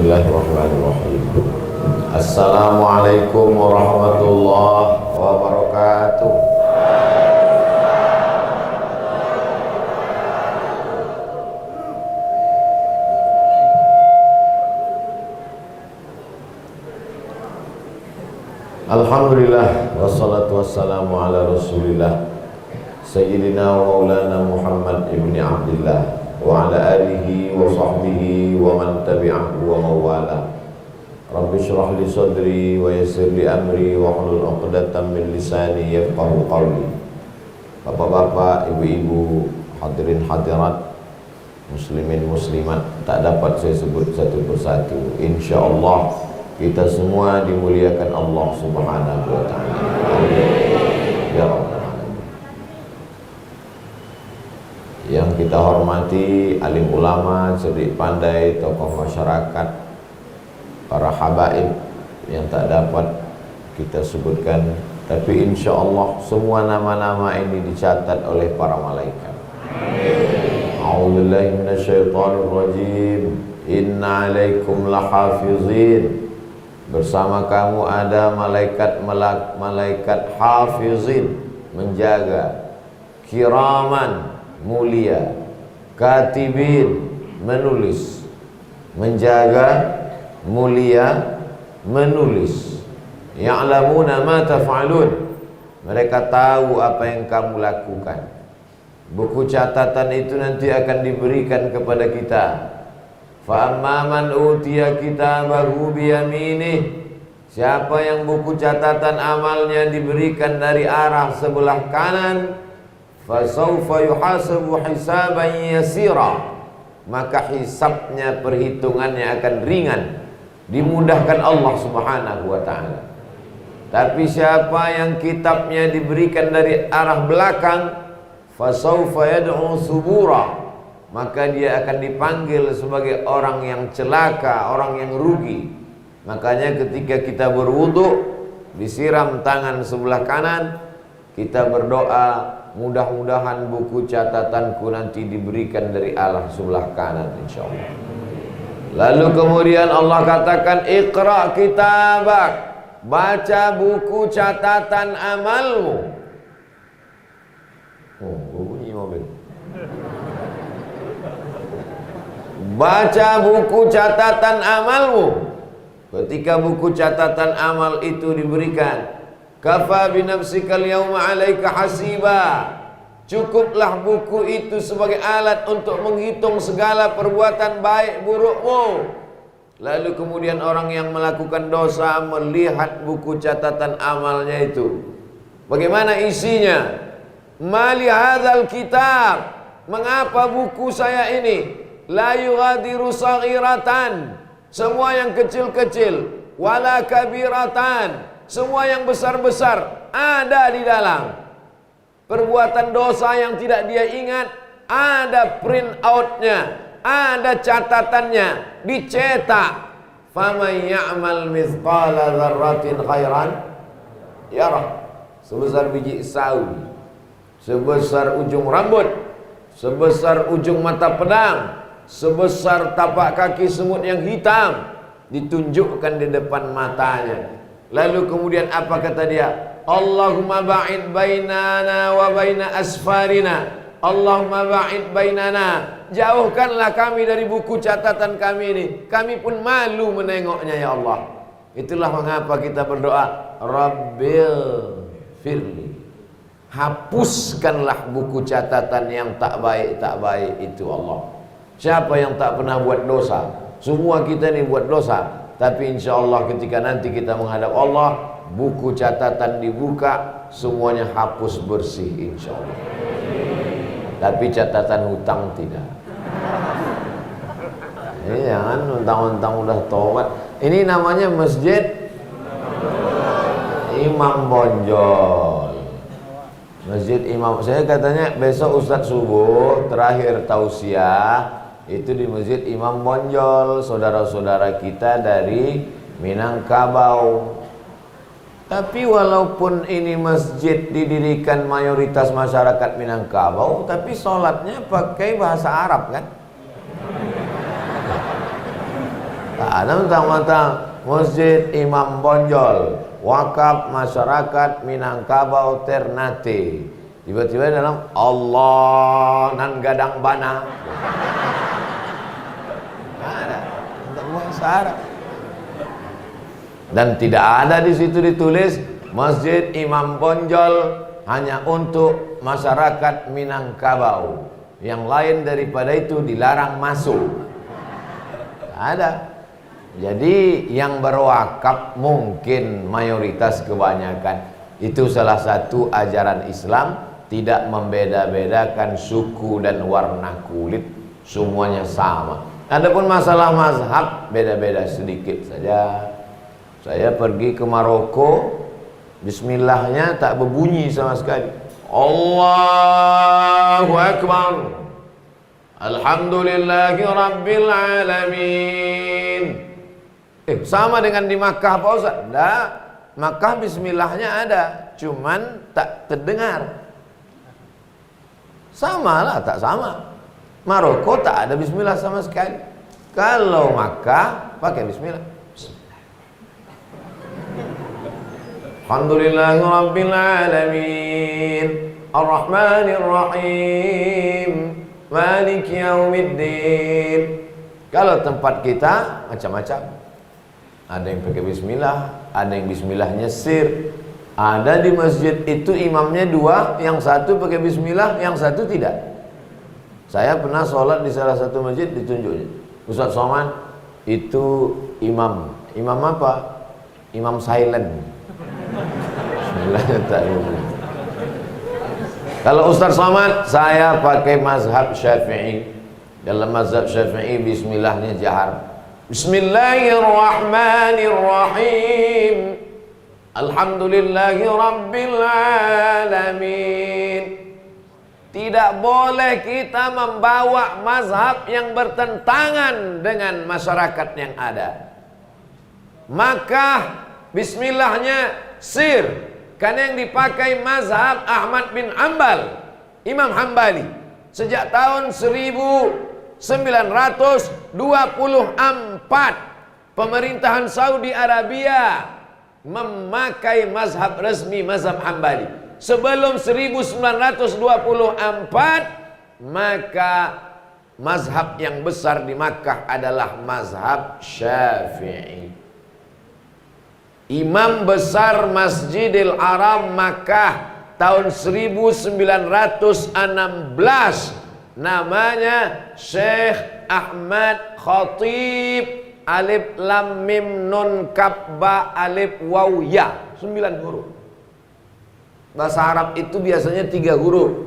Bismillahirrahmanirrahim. Assalamualaikum warahmatullahi wabarakatuh. Alhamdulillah wassalatu wassalamu ala Rasulillah Sayyidina wa maulana Muhammad ibni Abdillah wa ala alihi wa sahbihi wa man tabi'ahu wa mawala. Rabbi syrah li sadri wa yassir li amri wa hlul 'uqdatam min lisani yafqahu qawli. Bapak-bapak, ibu-ibu, hadirin hadirat, muslimin muslimat, tak dapat saya sebut satu persatu. Insyaallah kita semua dimuliakan Allah Subhanahu wa taala. Amin. Ya Rabbal alamin. Yang kita hormati alim ulama, cerdik pandai, tokoh masyarakat, para habaib yang tak dapat kita sebutkan, tapi insya Allah semua nama-nama ini dicatat oleh para malaikat. A'udzubillahi minasyaitonirrajim. Inna 'alaikum lahafizin. Bersama kamu ada malaikat hafizin, menjaga, kiraman, mulia, katibin, menulis, menjaga, mulia, menulis. Ya'lamuna ma taf'alun. Mereka tahu apa yang kamu lakukan. Buku catatan itu nanti akan diberikan kepada kita. Fa amma man utiya kitabahu biyaminih. Siapa yang buku catatan amalnya diberikan dari arah sebelah kanan, fasawfa yuhasabu hisaban yasira. Maka hisabnya, perhitungannya akan ringan, dimudahkan Allah Subhanahu wa ta'ala. Tapi siapa yang kitabnya diberikan dari arah belakang, fasawfa yad'u subura. Maka dia akan dipanggil sebagai orang yang celaka, orang yang rugi. Makanya ketika kita berwudu, disiram tangan sebelah kanan, kita berdoa, mudah-mudahan buku catatanku nanti diberikan dari arah sebelah kanan, insyaallah. Lalu kemudian Allah katakan, Iqra kitabak, baca buku catatan amalmu. Oh, bunyi mobil. Baca buku catatan amalmu. Ketika buku catatan amal itu diberikan, kafa binafsikal yawma 'alaika hasiba. Cukuplah buku itu sebagai alat untuk menghitung segala perbuatan baik burukmu. Lalu kemudian orang yang melakukan dosa melihat buku catatan amalnya itu. Bagaimana isinya? Mali hadzal kitab. Mengapa buku saya ini la yughadiru saghiratan, semua yang kecil-kecil, wala kabiratan, semua yang besar-besar ada di dalam. Perbuatan dosa yang tidak dia ingat, ada print outnya, ada catatannya, dicetak. Faman ya'mal mithqala dzarratin khairan yarah. Sebesar biji sawi, sebesar ujung rambut, sebesar ujung mata pedang, sebesar tapak kaki semut yang hitam, ditunjukkan di depan matanya. Lalu kemudian apa kata dia? Allahumma ba'id bainana wa baina asfarina. Allahumma ba'id bainana. Jauhkanlah kami dari buku catatan kami ini. Kami pun malu menengoknya ya Allah. Itulah mengapa kita berdoa, Rabbil firli. Hapuskanlah buku catatan yang tak baik itu Allah. Siapa yang tak pernah buat dosa? Semua kita ini buat dosa. Tapi insya Allah ketika nanti kita menghadap Allah, buku catatan dibuka, semuanya hapus bersih insya Allah. Tapi catatan hutang tidak. Ini jangan mentang-mentang udah tobat. Ini namanya Masjid Imam Bonjol. Masjid Imam. Saya katanya besok Ustadz subuh terakhir tausiah itu di Masjid Imam Bonjol, saudara-saudara kita dari Minangkabau. Tapi walaupun ini masjid didirikan mayoritas masyarakat Minangkabau, tapi sholatnya pakai bahasa Arab kan? Tak Ada mentang-mentang Masjid Imam Bonjol, wakaf masyarakat Minangkabau Ternate. Tiba-tiba dalam Allah nan gadang bana. Ada untuk bahasa Arab. Dan tidak ada di situ ditulis Masjid Imam Bonjol hanya untuk masyarakat Minangkabau. Yang lain daripada itu dilarang masuk. Tidak ada. Jadi yang berwakaf mungkin mayoritas kebanyakan itu salah satu ajaran Islam, tidak membeda-bedakan suku dan warna kulit, semuanya sama. Adapun masalah mazhab beda-beda sedikit saja. Saya pergi ke Maroko, bismillahnya tak berbunyi sama sekali. Allahu Akbar, Alhamdulillahi Rabbil Alamin. Sama dengan di Makkah Pak Ustaz? Tidak. Makkah bismillahnya ada, cuman tak terdengar. Sama lah, tak sama. Maroko tak ada bismillah sama sekali. Kalau Makkah pakai bismillah. Alhamdulillahi Rabbil Alamin, Ar-Rahmanir Rahim, Maliki Yaumiddin. Kalau tempat kita macam-macam. Ada yang pakai bismillah, ada yang bismillahnya sir. Ada di masjid itu imamnya dua, yang satu pakai bismillah, yang satu tidak. Saya pernah sholat di salah satu masjid, ditunjuknya Ustaz Somad itu imam. Imam apa? Imam silent. Bismillahnya tak ada. Kalau Ustaz Somad, saya pakai mazhab Syafi'i. Dalam mazhab Syafi'i bismillahnya jahar. Bismillahirrahmanirrahim, Alhamdulillahi Rabbil Alamin. Tidak boleh kita membawa mazhab yang bertentangan dengan masyarakat yang ada. Maka bismillahnya sir, karena yang dipakai mazhab Ahmad bin Hanbal, Imam Hambali, sejak tahun 1924 pemerintahan Saudi Arabia memakai mazhab resmi, mazhab Hambali. Sebelum 1924 maka mazhab yang besar di Makkah adalah mazhab Syafi'i. Imam besar Masjidil Haram Makkah tahun 1916 namanya Syekh Ahmad Khatib, alif lam mim nun kaf ba alif waw ya, 9 huruf. Bahasa Arab itu biasanya 3 huruf.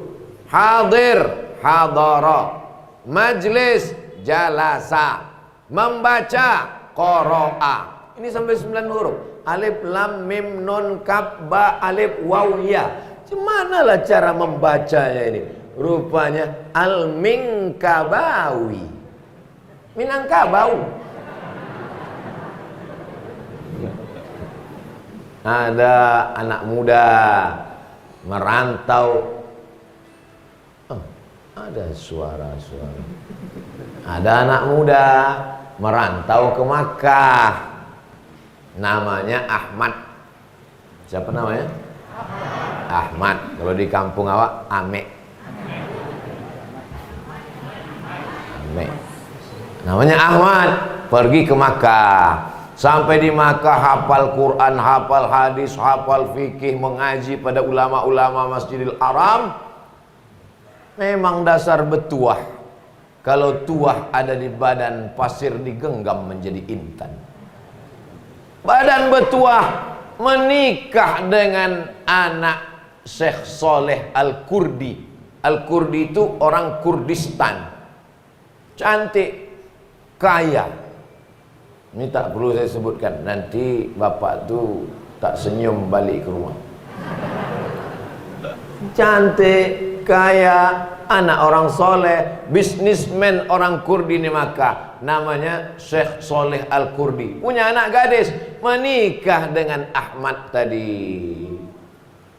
Hadir, hadara. Majlis, jalasa. Membaca, qara'a. Ini sampai 9 huruf. Alif lam mim nun kaf ba alif waw ya. Gimana lah cara membacanya ini? Rupanya Al-Minkabawi, Minangkabau. Ada anak muda merantau. Oh, ada suara-suara. Ada anak muda merantau ke Makkah. Namanya Ahmad. Siapa namanya? Ahmad. Kalau di kampung awak Ame. Namanya Ahmad, pergi ke Makkah. Sampai di Makkah hafal Quran, hafal hadis, hafal fikih, mengaji pada ulama-ulama Masjidil Haram. Memang dasar betuah. Kalau tuah ada di badan, pasir digenggam menjadi intan. Badan betuah menikah dengan anak Syekh Soleh Al-Kurdi. Al-Kurdi itu orang Kurdistan. Cantik, kaya. Ini tak perlu saya sebutkan, nanti bapak tu tak senyum balik ke rumah. Cantik, kaya, anak orang soleh, bisnismen orang Kurdi di Makkah. Namanya Syekh Soleh Al-Kurdi. Punya anak gadis, menikah dengan Ahmad tadi.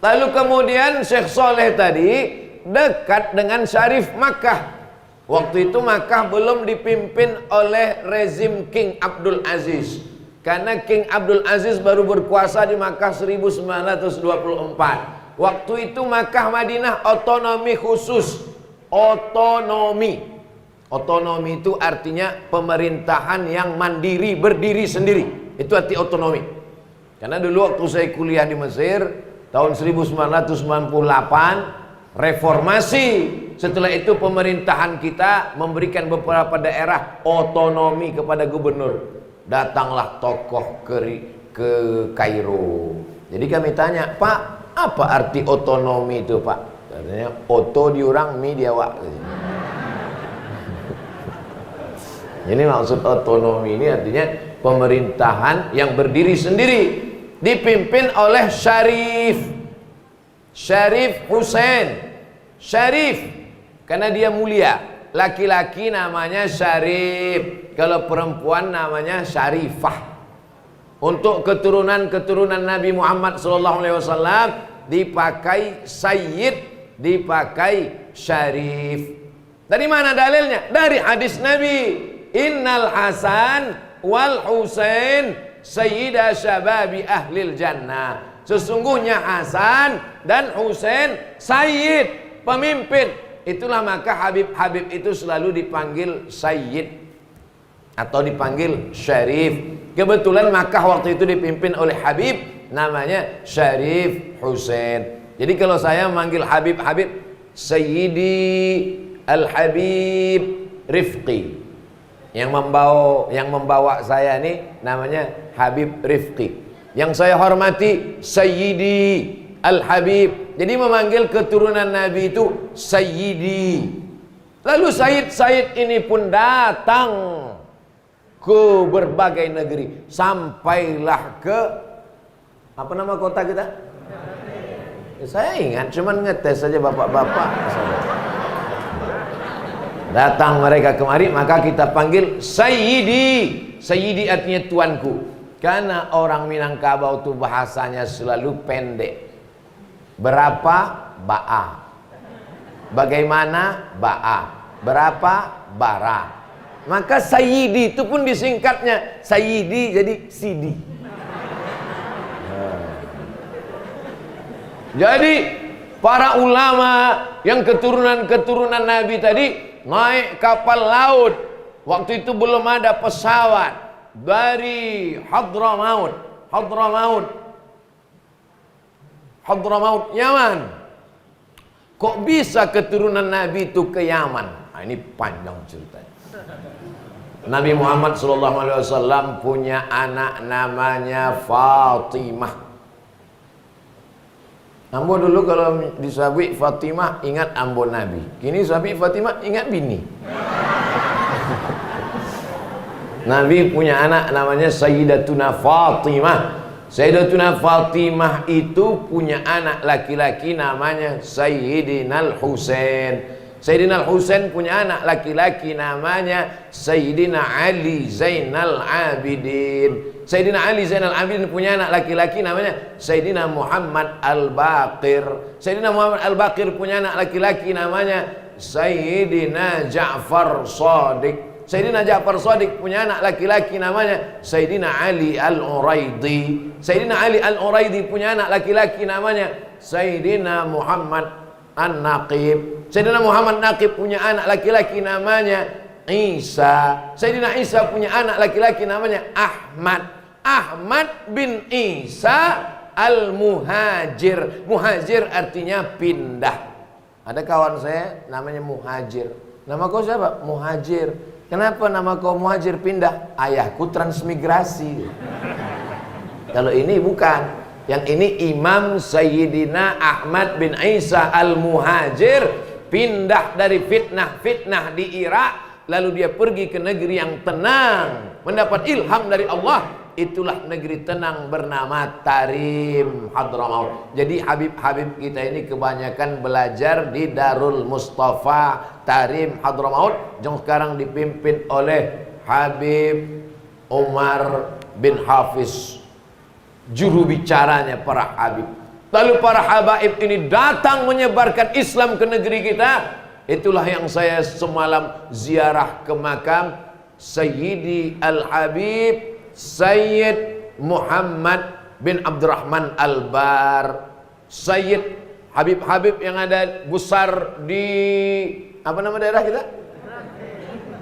Lalu kemudian Syekh Soleh tadi dekat dengan Syarif Makkah. Waktu itu Makkah belum dipimpin oleh rezim King Abdul Aziz. Karena King Abdul Aziz baru berkuasa di Makkah 1924. Waktu itu Makkah Madinah otonomi khusus. Otonomi. Otonomi itu artinya pemerintahan yang mandiri, berdiri sendiri. Itu arti otonomi. Karena dulu waktu saya kuliah di Mesir tahun 1998 reformasi. Setelah itu pemerintahan kita memberikan beberapa daerah otonomi kepada gubernur. Datanglah tokoh ke Kairo. Jadi kami tanya, Pak, apa arti otonomi itu, Pak? Katanya, oto diurang, mi diawak. Jadi maksud otonomi ini artinya pemerintahan yang berdiri sendiri, dipimpin oleh Syarif Hussein. Syarif karena dia mulia. Laki-laki namanya Syarif, kalau perempuan namanya Syarifah. Untuk keturunan Nabi Muhammad SAW dipakai Sayyid, dipakai Syarif. Dari mana dalilnya? Dari hadis Nabi, Innal Hasan wal Husain sayyida syababi ahlil jannah. Sesungguhnya Hasan dan Husain sayyid, pemimpin. Itulah maka Habib-Habib itu selalu dipanggil Sayyid atau dipanggil Syarif. Kebetulan Makkah waktu itu dipimpin oleh Habib namanya Syarif Hussein. Jadi kalau saya manggil Habib-Habib, Sayyidi Al-Habib Rifqi. Yang membawa saya ini namanya Habib Rifqi. Yang saya hormati Sayyidi Al-Habib. Jadi memanggil keturunan Nabi itu Sayyidi. Lalu Sayyid ini pun datang ke berbagai negeri. Sampailah ke apa nama kota kita? Saya ingat, cuman ngetes saja bapak-bapak. Datang mereka kemari, maka kita panggil Sayyidi. Sayyidi artinya tuanku. Karena orang Minangkabau itu bahasanya selalu pendek. Berapa? Ba'a. Bagaimana? Ba'a. Berapa? Bara. Maka Sayyidi itu pun disingkatnya Sayyidi jadi Sidi. Jadi para ulama yang keturunan Nabi tadi naik kapal laut. Waktu itu belum ada pesawat. Dari Hadramaut, Yaman. Kok bisa keturunan Nabi itu ke Yaman? Nah, ini panjang ceritanya. Nabi Muhammad SAW punya anak namanya Fatimah. Ambo dulu kalau disabi Fatimah ingat ambo Nabi. Kini sabi Fatimah ingat bini. Nabi punya anak namanya Sayyidatuna Fatimah. Sayyidatuna Fatimah itu punya anak laki-laki namanya Sayyidina Al-Husain. Sayyidina Al-Husain punya anak laki-laki namanya Sayyidina Ali Zainal Abidin. Sayyidina Ali Zainal Abidin punya anak laki-laki namanya Sayyidina Muhammad Al-Baqir. Sayyidina Muhammad Al-Baqir punya anak laki-laki namanya Sayyidina Ja'far Shadiq. Sayyidina Ja'far Shadiq punya anak laki-laki namanya Sayyidina Ali Al-Uraidi. Sayyidina Ali Al-Uraidi punya anak laki-laki namanya Sayyidina Muhammad An-Naqib. Sayyidina Muhammad Naqib punya anak laki-laki namanya Isa. Sayyidina Isa punya anak laki-laki namanya Ahmad. Ahmad bin Isa Al-Muhajir. Muhajir artinya pindah. Ada kawan saya namanya Muhajir. Nama kau siapa? Muhajir. Kenapa nama kau Muhajir pindah? Ayahku transmigrasi. Kalau ini bukan. Yang ini Imam Sayyidina Ahmad bin Isa Al-Muhajir pindah dari fitnah-fitnah di Irak, lalu dia pergi ke negeri yang tenang, mendapat ilham dari Allah. Itulah negeri tenang bernama Tarim Hadramaut. Jadi Habib-Habib kita ini kebanyakan belajar di Darul Mustafa Tarim Hadramaut, yang sekarang dipimpin oleh Habib Umar bin Hafiz, juru bicaranya para Habib. Lalu para habaib ini datang menyebarkan Islam ke negeri kita. Itulah yang saya semalam ziarah ke makam Sayyidi Al-Habib Sayyid Muhammad bin Abdurrahman Al-Bar. Sayyid Habib-Habib yang ada besar di apa nama daerah kita?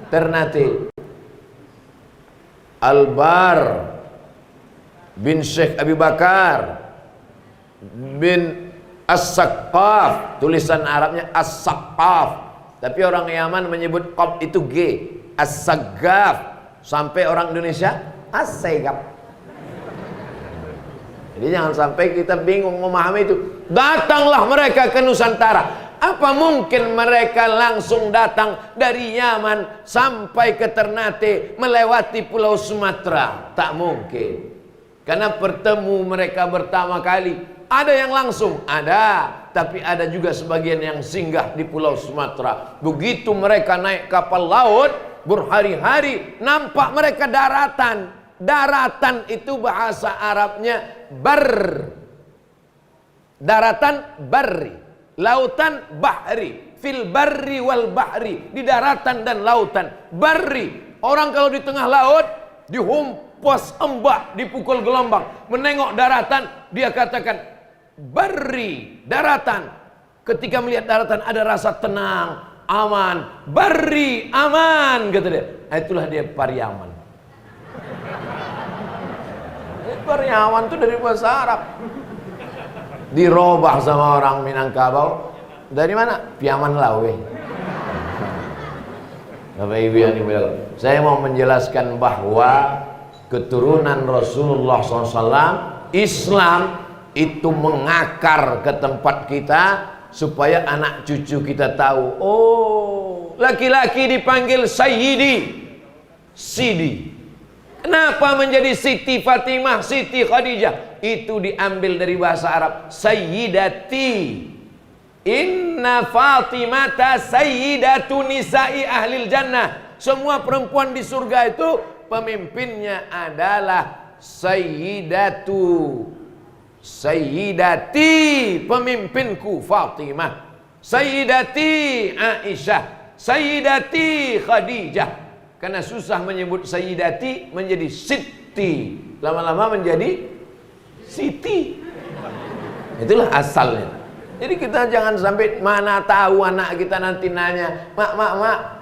Ternate. Al-Bar bin Syekh Abi Bakar bin As-Saqqaf, tulisan Arabnya As-Saqqaf, tapi orang Yaman menyebut qaf itu G, As-Saqqaf, sampai orang Indonesia As-Saqqaf. Jadi jangan sampai kita bingung memahami itu. Datanglah mereka ke Nusantara. Apa mungkin mereka langsung datang dari Yaman sampai ke Ternate melewati Pulau Sumatera? Tak mungkin. Karena bertemu mereka pertama kali. Ada yang langsung, ada, tapi ada juga sebagian yang singgah di Pulau Sumatera. Begitu mereka naik kapal laut berhari-hari, nampak mereka daratan. Daratan itu bahasa Arabnya bar. Daratan barri, lautan bahri, fil barri wal bahri, di daratan dan lautan. Barri, orang kalau di tengah laut dihumpas ombak, dipukul gelombang, menengok daratan, dia katakan barri, daratan. Ketika melihat daratan ada rasa tenang, aman. Barri, aman, kata dia. Itulah dia Pariaman. Pariaman itu dari bahasa Arab. Dirobah sama orang Minangkabau. Dari mana? Piaman Lawe. Bapak Ibu yang dimuliakan, saya mau menjelaskan bahwa keturunan Rasulullah SAW, Islam itu mengakar ke tempat kita supaya anak cucu kita tahu. Oh, laki-laki dipanggil Sayyidi, Sidi. Kenapa menjadi Siti Fatimah, Siti Khadijah? Itu diambil dari bahasa Arab Sayyidati. Inna Fatimata Sayyidatu Nisa'i Ahlil Jannah. Semua perempuan di surga itu pemimpinnya adalah Sayyidatu. Sayyidati, pemimpinku Fatimah. Sayyidati Aisyah. Sayyidati Khadijah. Karena susah menyebut Sayyidati menjadi Siti, lama-lama menjadi Siti. Itulah asalnya. Jadi kita jangan sampai mana tahu anak kita nanti nanya, mak,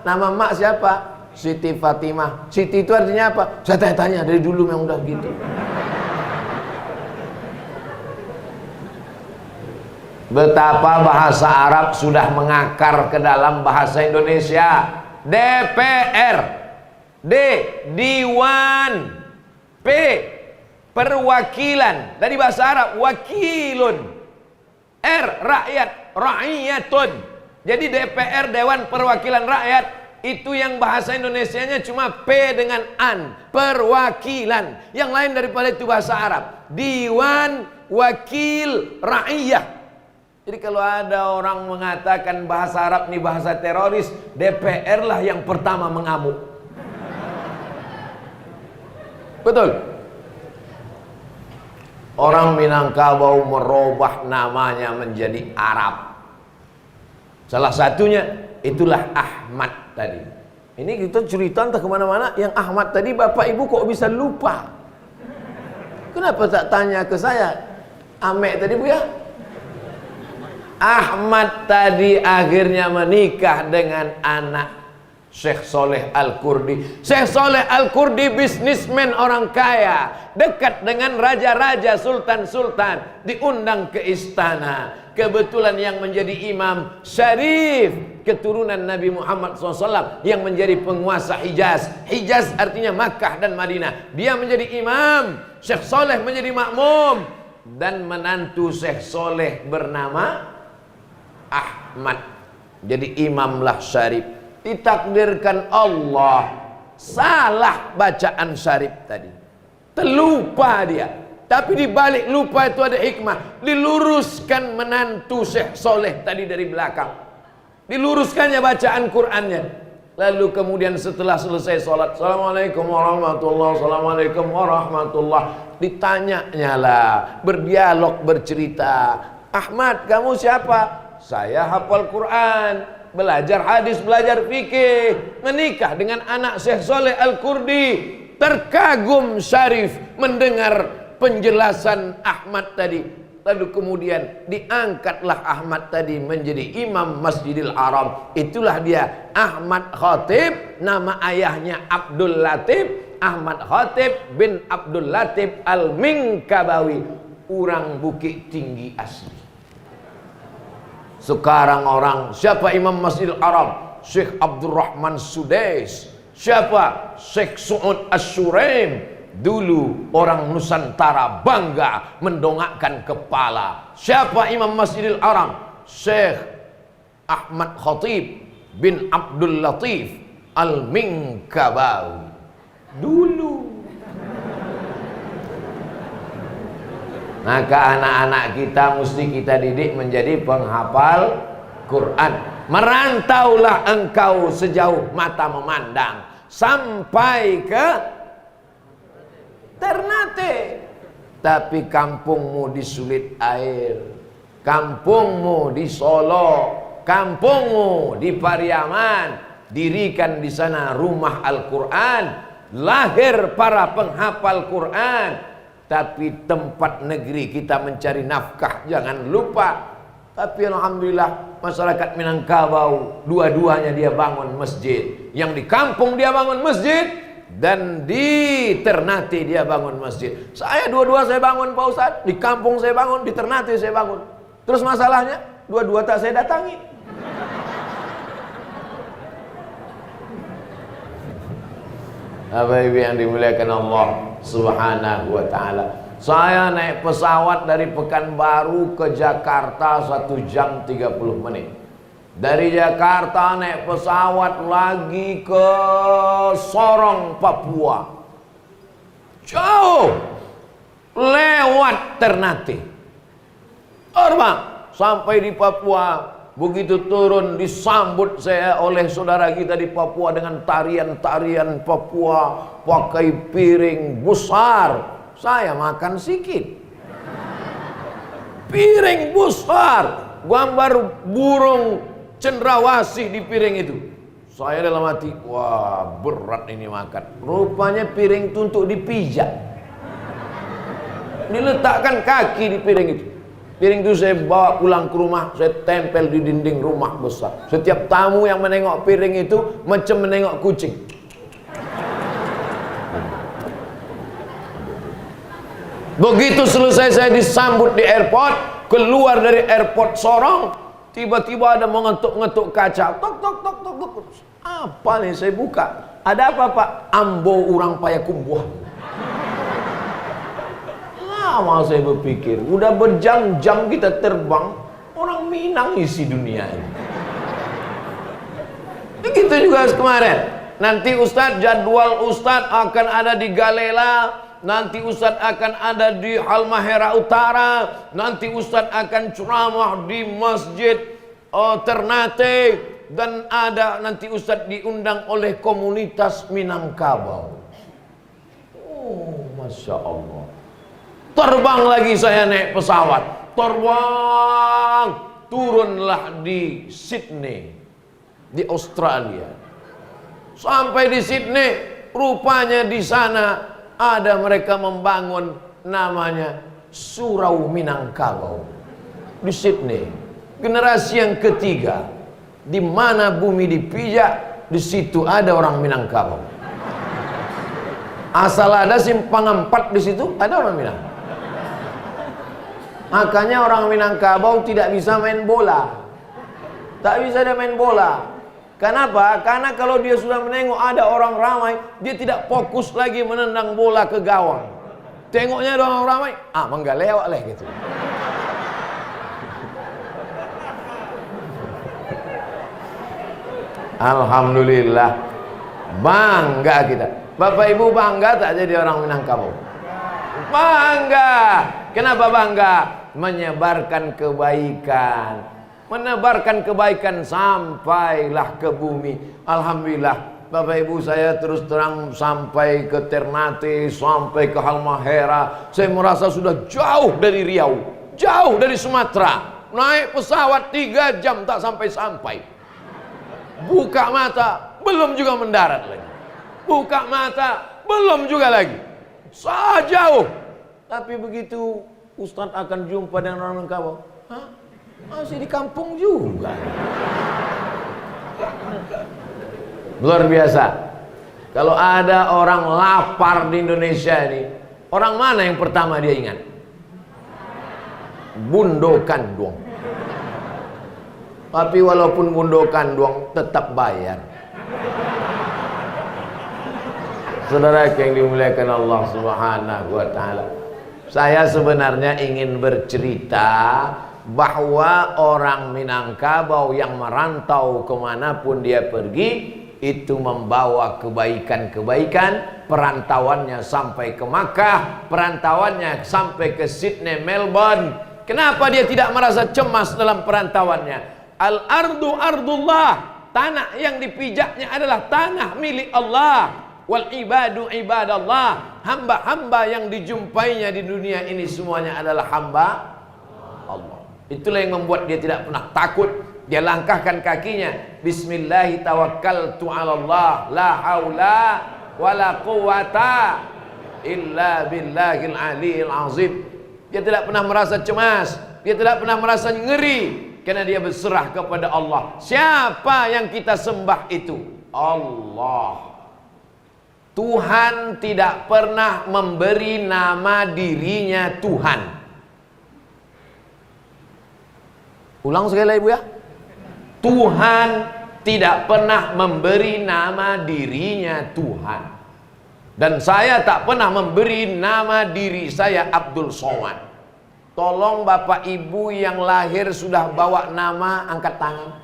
nama mak siapa? Siti Fatimah. Siti itu artinya apa? Saya tanya-tanya dari dulu memang udah gitu. Betapa bahasa Arab sudah mengakar ke dalam bahasa Indonesia. DPR, D, Diwan, P, perwakilan. Dari bahasa Arab wakilun, R, rakyat, ra'iyatun. Jadi DPR, Dewan Perwakilan Rakyat, itu yang bahasa Indonesianya cuma P dengan an, perwakilan. Yang lain daripada itu bahasa Arab. Diwan, wakil, ra'iyah. Jadi kalau ada orang mengatakan bahasa Arab ini bahasa teroris, DPR lah yang pertama mengamuk. Betul. Orang Minangkabau merubah namanya menjadi Arab. Salah satunya itulah Ahmad tadi. Ini kita cerita entah kemana-mana. Yang Ahmad tadi Bapak Ibu kok bisa lupa? Kenapa tak tanya ke saya? Amek tadi Bu ya? Ahmad tadi akhirnya menikah dengan anak Syekh Soleh Al-Kurdi. Syekh Soleh Al-Kurdi bisnismen orang kaya, dekat dengan raja-raja, sultan-sultan, diundang ke istana. Kebetulan yang menjadi imam Syarif, keturunan Nabi Muhammad SAW, yang menjadi penguasa Hijaz. Hijaz artinya Makkah dan Madinah. Dia menjadi imam, Syekh Soleh menjadi makmum. Dan menantu Syekh Soleh bernama Ahmad. Jadi imamlah Syarif. Ditakdirkan Allah salah bacaan Syarif tadi, terlupa dia. Tapi di balik lupa itu ada hikmah. Diluruskan menantu Syekh Soleh tadi dari belakang, diluruskannya bacaan Qur'annya. Lalu kemudian setelah selesai sholat, Assalamualaikum warahmatullahi wabarakatuh, Assalamualaikum warahmatullahi, ditanya lah, berdialog, bercerita. Ahmad, kamu siapa? Saya hafal Quran. belajar hadis, belajar fikih, menikah dengan anak Syekh Saleh Al-Kurdi. Terkagum Syarif mendengar penjelasan Ahmad tadi. Lalu kemudian diangkatlah Ahmad tadi menjadi imam Masjidil Haram. Itulah dia Ahmad Khatib. Nama ayahnya Abdul Latif. Ahmad Khatib bin Abdul Latif Al-Minkabawi, orang Bukit Tinggi asli. Sekarang orang, siapa imam Masjidil Haram? Syekh Abdurrahman Sudais. Siapa? Syekh Su'ud Asyuraim. Dulu orang Nusantara bangga mendongakkan kepala. Siapa imam Masjidil Haram? Syekh Ahmad Khatib bin Abdul Latif Al-Minkabawi. Dulu. Maka anak-anak kita mesti kita didik menjadi penghafal Quran. Merantaulah engkau sejauh mata memandang sampai ke Ternate, tapi kampungmu di Sulit Air, kampungmu di Solo, kampungmu di Pariaman, dirikan di sana rumah Al-Quran, lahir para penghafal Quran. Tapi tempat negeri kita mencari nafkah jangan lupa. Tapi alhamdulillah masyarakat Minangkabau dua-duanya dia bangun masjid. Yang di kampung dia bangun masjid, dan di Ternate dia bangun masjid. Saya dua-dua saya bangun Pak Ustadz. Di kampung saya bangun, di Ternate saya bangun. Terus masalahnya dua-dua tak saya datangi. Bapak Ibu yang dimuliakan Allah Subhanahu wa ta'ala, saya naik pesawat dari Pekanbaru ke Jakarta 1 jam 30 menit. Dari Jakarta naik pesawat lagi ke Sorong, Papua. Jauh. Lewat Ternate. Terbang sampai di Papua. Begitu turun disambut saya oleh saudara kita di Papua dengan tarian-tarian Papua, pakai piring besar. Saya makan sikit. Piring besar, gambar burung cendrawasih di piring itu. Saya dalam hati, wah berat ini makan. Rupanya piring itu untuk dipijak. Diletakkan kaki di piring itu. Piring itu saya bawa pulang ke rumah, saya tempel di dinding rumah besar. Setiap tamu yang menengok piring itu macam menengok kucing. Begitu selesai saya disambut di airport, keluar dari airport Sorong, tiba-tiba ada mengetuk-ngetuk kaca. Tok tok tok tok tok. Apa nih, saya buka. Ada apa Pak? Ambo urang Payakumbuh. Lama saya berpikir, udah berjam-jam kita terbang, orang Minang isi dunia ini. Begitu juga kemarin. Nanti Ustadz, jadwal Ustadz akan ada di Galela. Nanti Ustadz akan ada di Halmahera Utara. Nanti Ustadz akan ceramah di Masjid Ternate. Dan ada nanti Ustadz diundang oleh komunitas Minangkabau. Oh, Masya Allah. Terbang lagi saya naik pesawat. Terbang. Turunlah di Sydney, di Australia. Sampai di Sydney, rupanya di sana ada mereka membangun namanya Surau Minangkabau di Sydney. Generasi yang ketiga, di mana bumi dipijak, di situ ada orang Minangkabau. Asal ada Simpang 4 di situ ada orang Minang. Makanya orang Minangkabau tidak bisa main bola. Tak bisa dia main bola. Kenapa? Karena kalau dia sudah menengok ada orang ramai, dia tidak fokus lagi menendang bola ke gawang. Tengoknya ada orang ramai, menggalewak lah gitu. Alhamdulillah, bangga kita. Bapak Ibu bangga tak jadi orang Minangkabau? Bangga. Kenapa bangga? Menyebarkan kebaikan. Menebarkan kebaikan sampailah ke bumi. Alhamdulillah, Bapak Ibu, saya terus terang sampai ke Ternate, sampai ke Halmahera. Saya merasa sudah jauh dari Riau, jauh dari Sumatera. Naik pesawat 3 jam tak sampai-sampai. Buka mata, belum juga mendarat lagi. Buka mata, belum juga lagi. Jauh. Tapi begitu Ustadz akan jumpa dengan orang Minangkabau, hah? Masih di kampung juga. Luar biasa. Kalau ada orang lapar di Indonesia ini, orang mana yang pertama dia ingat? Bundokan doang. Tapi walaupun bundokan doang tetap bayar. Saudara yang dimuliakan Allah Subhanahu wa taala. Saya sebenarnya ingin bercerita bahwa orang Minangkabau yang merantau kemanapun dia pergi, itu membawa kebaikan-kebaikan. Perantauannya sampai ke Makkah, perantauannya sampai ke Sydney, Melbourne. Kenapa dia tidak merasa cemas dalam perantauannya? Al-ardu ardullah, tanah yang dipijaknya adalah tanah milik Allah. Wal ibadu ibadallah, hamba-hamba yang dijumpainya di dunia ini semuanya adalah hamba Allah. Itulah yang membuat dia tidak pernah takut. Dia langkahkan kakinya, bismillahi tawakkaltu 'ala Allah, la haula wala quwata illa billahil aliyil azim. Dia tidak pernah merasa cemas, dia tidak pernah merasa ngeri, karena dia berserah kepada Allah. Siapa yang kita sembah itu? Allah. Tuhan tidak pernah memberi nama dirinya Tuhan. Ulang sekali lagi, Bu ya. Tuhan tidak pernah memberi nama dirinya Tuhan. Dan saya tak pernah memberi nama diri saya Abdul Somad. Tolong Bapak Ibu yang lahir sudah bawa nama, angkat tangan.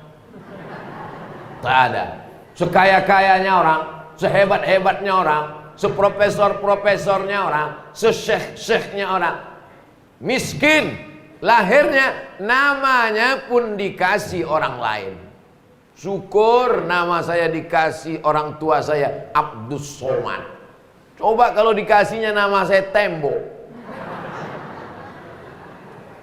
Tak ada. Sekaya-kayanya orang, sehebat-hebatnya orang, seprofesor-profesornya orang, sesyekh-syekhnya orang, miskin, lahirnya namanya pun dikasih orang lain. Syukur nama saya dikasih orang tua saya Abdul Somad. Coba kalau dikasihnya nama saya Tembok.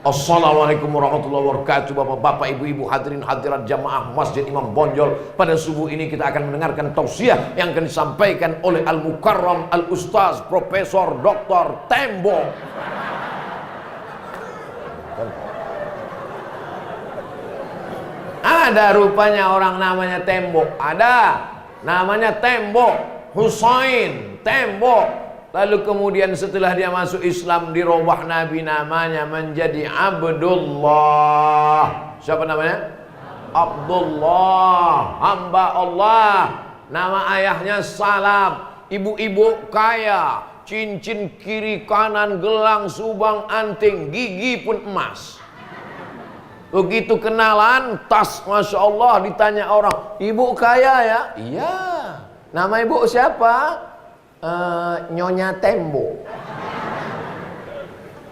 Assalamualaikum warahmatullahi wabarakatuh. Bapak-bapak, ibu-ibu, hadirin hadirat jamaah Masjid Imam Bonjol. Pada subuh ini kita akan mendengarkan tausiah yang akan disampaikan oleh Al-Mukarram Al-Ustaz Profesor Dr. Tembok. Ada rupanya orang namanya Tembok. Ada namanya Tembok, Husain Tembok. Lalu kemudian setelah dia masuk Islam, dirubah Nabi namanya menjadi Abdullah. Siapa namanya? Abdullah, hamba Allah. Nama ayahnya Salam. Ibu-ibu kaya, cincin kiri kanan, gelang, subang, anting, gigi pun emas. Begitu kenalan, tas, Masya Allah, ditanya orang, ibu kaya ya? Iya. Nama ibu siapa? Nyonya Tembok.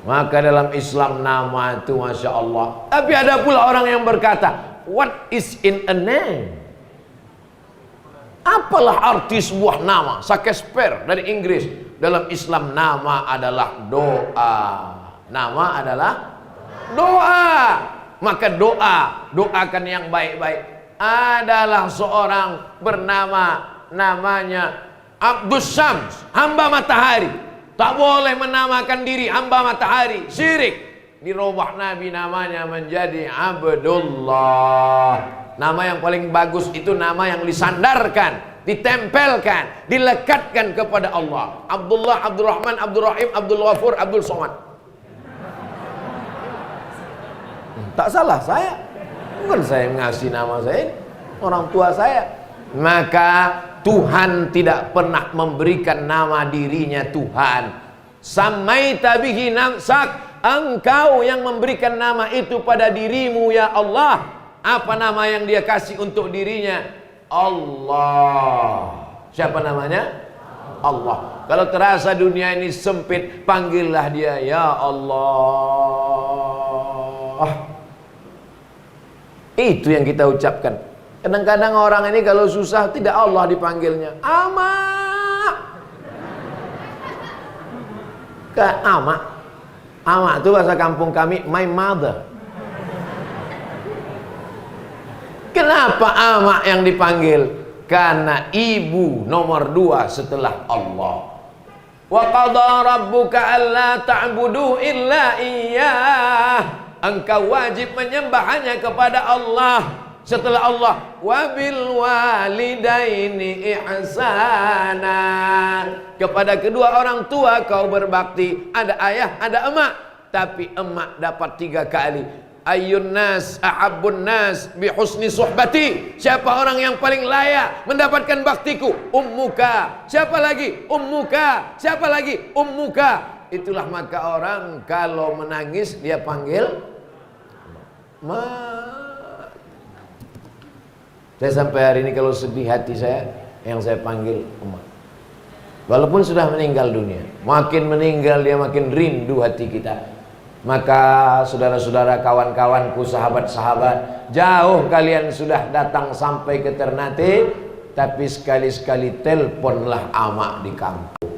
Maka dalam Islam nama itu Masya Allah. Tapi ada pula orang yang berkata, what is in a name? Apalah arti sebuah nama? Shakespeare dari Inggris. Dalam Islam nama adalah doa. Nama adalah doa. Maka doakan yang baik-baik. Adalah seorang bernama, namanya Abdus Syams, hamba matahari. Tak boleh menamakan diri hamba matahari, syirik. Dirubah Nabi namanya menjadi Abdullah. Nama yang paling bagus itu nama yang disandarkan, ditempelkan, dilekatkan kepada Allah. Abdullah, Abdurrahman, Abdurrahim, Abdul Ghafur, Abdul Somad. Tak salah saya. Bukan saya ngasih nama saya, orang tua saya. Maka Tuhan tidak pernah memberikan nama dirinya Tuhan. Samaita bihi nafsak, engkau yang memberikan nama itu pada dirimu ya Allah. Apa nama yang dia kasih untuk dirinya? Allah. Siapa namanya? Allah. Kalau terasa dunia ini sempit, panggillah dia ya Allah. Itu yang kita ucapkan. Kadang-kadang orang ini kalau susah tidak Allah dipanggilnya. Ama. Ama. Ama itu bahasa kampung kami, my mother. Kenapa ama yang dipanggil? Karena ibu nomor 2 setelah Allah. Wa qadha rabbuka alla ta'budu illa iyyah. Engkau wajib menyembah hanya kepada Allah. Setelah Allah, wabil walidaini ihsana. Kepada kedua orang tua kau berbakti. Ada ayah, ada emak. Tapi emak dapat 3 kali. Ayyun nas ahabbun nas bihusni suhbati. Siapa orang yang paling layak mendapatkan baktiku? Ummuka. Siapa lagi? Ummuka. Siapa lagi? Ummuka. Itulah maka orang kalau menangis dia panggil Ma. Saya sampai hari ini kalau sedih hati saya, yang saya panggil emak. Walaupun sudah meninggal dunia, makin meninggal dia makin rindu hati kita. Maka saudara-saudara, kawan-kawanku, sahabat-sahabat, jauh kalian sudah datang sampai ke Ternate, tapi sekali-sekali teleponlah amak di kampung.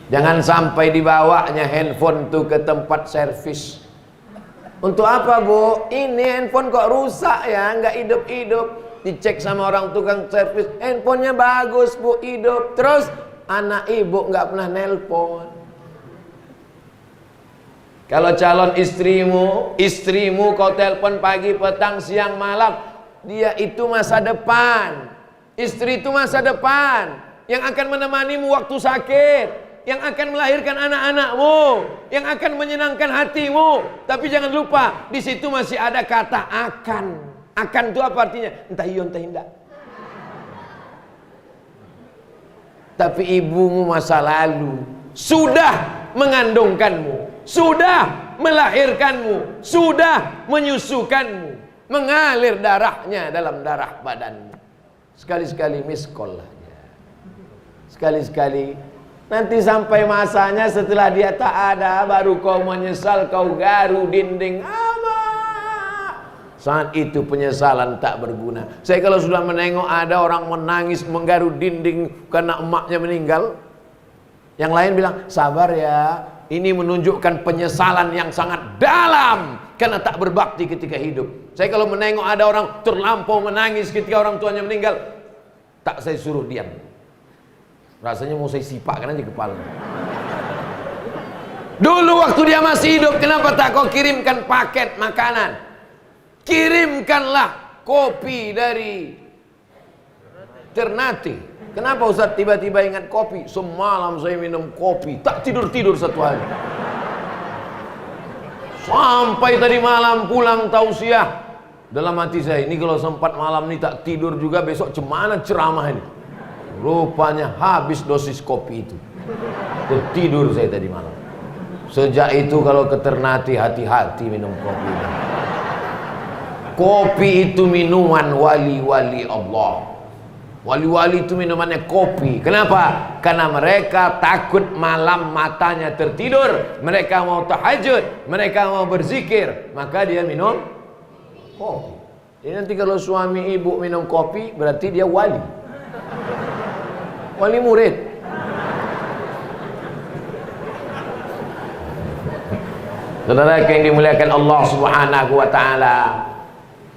Jangan sampai dibawanya handphone tuh ke tempat servis. Untuk apa, Bu? Ini handphone kok rusak ya, nggak hidup-hidup. Dicek sama orang tukang servis, handphonenya bagus, Bu, hidup. Terus anak ibu nggak pernah nelpon. Kalau calon istrimu kau telepon pagi, petang, siang, malam, dia itu masa depan. Istri itu masa depan yang akan menemanimu waktu sakit, yang akan melahirkan anak-anakmu, yang akan menyenangkan hatimu. Tapi jangan lupa, di situ masih ada kata akan. Akan itu apa artinya? Entah iya entah tidak. Tapi ibumu masa lalu sudah mengandungkanmu, sudah melahirkanmu, sudah menyusukanmu, mengalir darahnya dalam darah badanmu. Sekali-sekali miss call lah. Sekali-sekali. Nanti sampai masanya setelah dia tak ada, baru kau menyesal, kau garu dinding. Saat itu penyesalan tak berguna. Saya kalau sudah menengok ada orang menangis menggaru dinding karena emaknya meninggal, yang lain bilang sabar ya, ini menunjukkan penyesalan yang sangat dalam karena tak berbakti ketika hidup. Saya kalau menengok ada orang terlampau menangis ketika orang tuanya meninggal, tak saya suruh diam. Rasanya mau saya sipakkan aja kepala. Dulu waktu dia masih hidup, kenapa tak kau kirimkan paket makanan? Kirimkanlah kopi dari Ternate. Kenapa Ustaz tiba-tiba ingat kopi? Semalam saya minum kopi, tak tidur-tidur satu hari. Sampai tadi malam pulang tausiah. Dalam hati saya, ini kalau sempat malam ini tak tidur juga, besok cemana ceramah ini. Rupanya habis dosis kopi itu. Tertidur saya tadi malam. Sejak itu kalau ke Ternate hati-hati minum kopi. Kopi itu minuman wali-wali Allah. Wali-wali itu minumannya kopi. Kenapa? Karena mereka takut malam matanya tertidur, mereka mau tahajud, mereka mau berzikir, maka dia minum kopi. Jadi nanti kalau suami ibu minum kopi, berarti dia wali. Wali murid. Saudara yang dimuliakan Allah Subhanahu wa taala,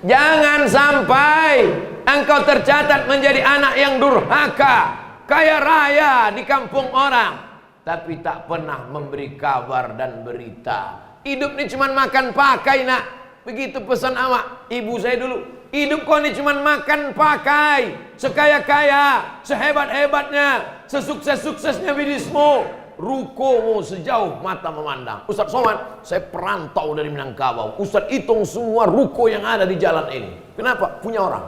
jangan sampai engkau tercatat menjadi anak yang durhaka, kaya raya di kampung orang, tapi tak pernah memberi kabar dan berita. Hidup ini cuma makan pakai, nak. Begitu pesan amak ibu saya dulu. Hidup kau ini cuma makan pakai, sekaya-kaya, sehebat-hebatnya, sesukses-suksesnya bisnismu, rukomu sejauh mata memandang. Ustaz Somad, saya perantau dari Minangkabau. Ustaz hitung semua ruko yang ada di jalan ini. Kenapa? Punya orang.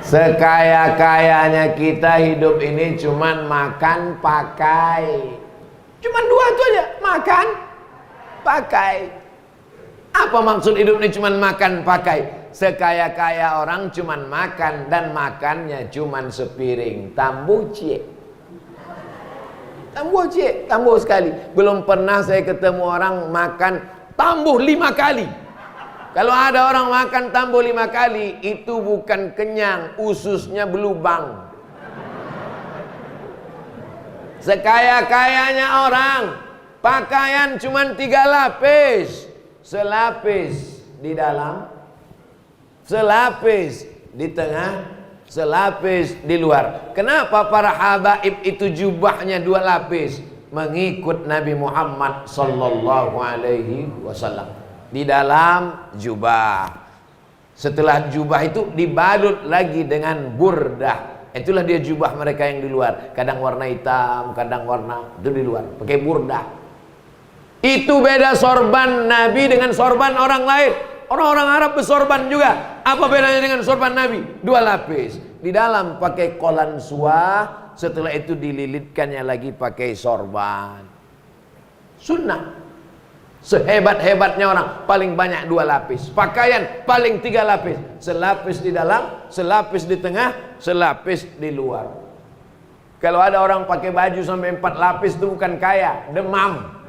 Sekaya-kayanya kita hidup ini cuman makan pakai. Cuman 2 itu aja, makan pakai. Apa maksud hidup ini cuman makan pakai? Sekaya-kaya orang cuman makan, dan makannya cuman sepiring tambucie. Tambucie, tambuh sekali. Belum pernah saya ketemu orang makan tambuh 5 kali. Kalau ada orang makan tambuh 5 kali, itu bukan kenyang, ususnya belubang. Sekaya-kayanya orang, pakaian cuma 3 lapis, selapis di dalam, selapis di tengah, selapis di luar. Kenapa para habaib itu jubahnya 2 lapis? Mengikut Nabi Muhammad sallallahu alaihi wasallam. Di dalam jubah. Setelah jubah itu dibalut lagi dengan burdah. Itulah dia jubah mereka yang di luar. Kadang warna hitam, kadang warna itu di luar. Pakai burdah. Itu beda sorban Nabi dengan sorban orang lain. Orang-orang Arab bersorban juga. Apa bedanya dengan sorban Nabi? 2 lapis. Di dalam pakai kolansuah, setelah itu dililitkannya lagi pakai sorban. Sunnah. Sehebat-hebatnya orang, paling banyak 2 lapis. Pakaian paling 3 lapis. Selapis di dalam, selapis di tengah, selapis di luar. Kalau ada orang pakai baju sampai 4 lapis itu bukan kaya, demam.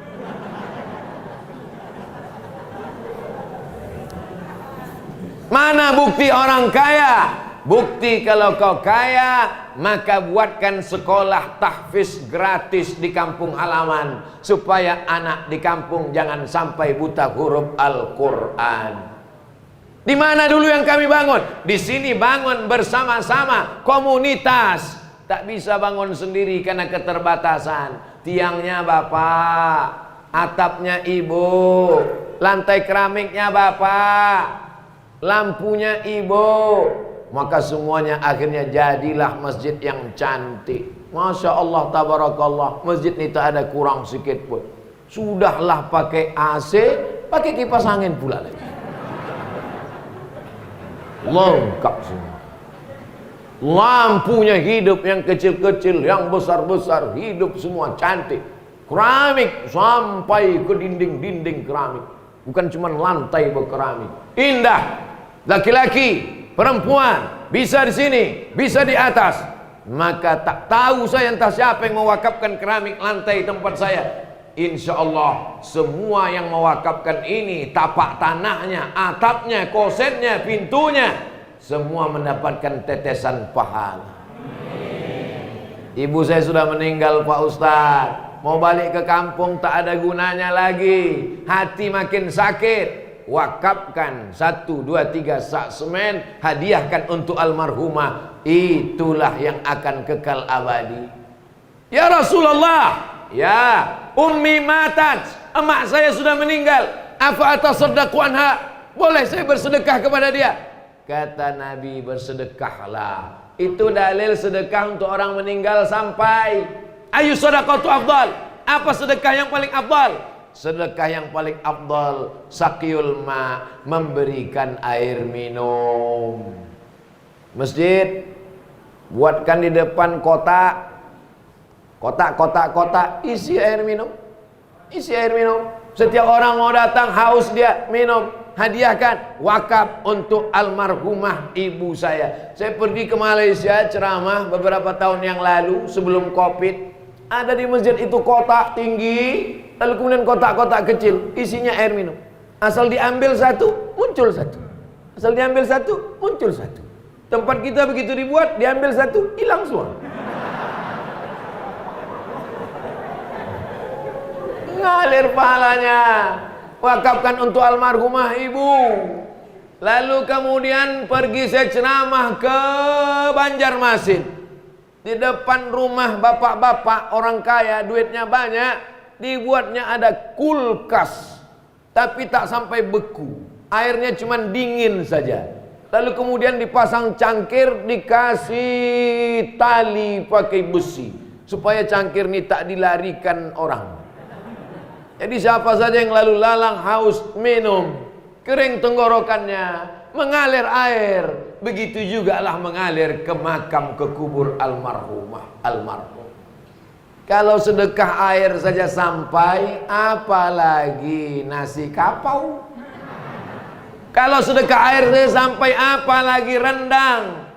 Mana bukti orang kaya? Bukti kalau kau kaya, maka buatkan sekolah tahfiz gratis di kampung halaman, supaya anak di kampung jangan sampai buta huruf Al-Quran. Di mana dulu yang kami bangun? Di sini bangun bersama-sama, komunitas. Tak bisa bangun sendiri karena keterbatasan. Tiangnya bapak, atapnya ibu, lantai keramiknya bapak, lampunya ibu. Maka semuanya akhirnya jadilah masjid yang cantik. Masya Allah, tabarakallah. Masjid ini tak ada kurang sikit pun. Sudahlah pakai AC, pakai kipas angin pula lagi. Lengkap semua. Lampunya hidup, yang kecil-kecil, yang besar-besar, hidup semua cantik. Keramik sampai ke dinding-dinding keramik. Bukan cuma lantai berkeramik. Indah. Laki-laki, perempuan, bisa di sini, bisa di atas. Maka tak tahu saya entah siapa yang mewakafkan keramik lantai tempat saya. Insya Allah semua yang mewakafkan ini, tapak tanahnya, atapnya, kosetnya, pintunya, semua mendapatkan tetesan pahala. Ibu saya sudah meninggal Pak Ustadz. Mau balik ke kampung tak ada gunanya lagi. Hati makin sakit. Wakafkan 1, 2, 3 sak semen, hadiahkan untuk almarhumah. Itulah yang akan kekal abadi. Ya Rasulullah, ya ummi matat, emak saya sudah meninggal. Afa atasaddaqu anha, boleh saya bersedekah kepada dia? Kata Nabi, bersedekahlah. Itu dalil sedekah untuk orang meninggal sampai. Ayu sadaqatu afdal, apa sedekah yang paling afdal? Sedekah yang paling afdal saqiyul ma, memberikan air minum. Masjid buatkan di depan kotak, isi air minum. Isi air minum. Setiap orang mau datang haus dia minum, hadiahkan. Wakaf untuk almarhumah ibu saya. Saya pergi ke Malaysia ceramah beberapa tahun yang lalu sebelum Covid. Ada di masjid itu kotak tinggi, lalu kemudian kotak-kotak kecil isinya air minum. Asal diambil satu, muncul satu. Asal diambil satu, muncul satu. Tempat kita begitu dibuat, diambil satu, hilang semua. Ngalir pahalanya. Wakafkan untuk almarhumah ibu. Lalu kemudian pergi saya ceramah ke Banjarmasin. Di depan rumah bapak-bapak orang kaya, duitnya banyak, dibuatnya ada kulkas, tapi tak sampai beku. Airnya cuma dingin saja. Lalu kemudian dipasang cangkir, dikasih tali pakai besi, supaya cangkir ini tak dilarikan orang. Jadi siapa saja yang lalu lalang haus minum, kering tenggorokannya, mengalir air. Begitu juga lah mengalir ke makam, ke kubur almarhumah, almarhum. Kalau sedekah air saja sampai, apalagi nasi kapau. Kalau sedekah air saja sampai, apalagi rendang.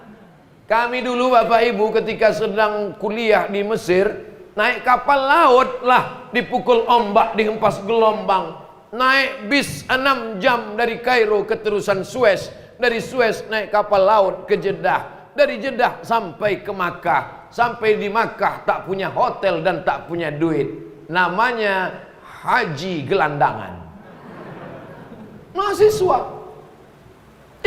Kami dulu Bapak Ibu ketika sedang kuliah di Mesir, naik kapal laut lah, dipukul ombak, dihempas gelombang. Naik bis 6 jam dari Kairo ke terusan Suez. Dari Suez naik kapal laut ke Jeddah. Dari Jeddah sampai ke Makkah. Sampai di Makkah tak punya hotel dan tak punya duit. Namanya haji gelandangan. Mahasiswa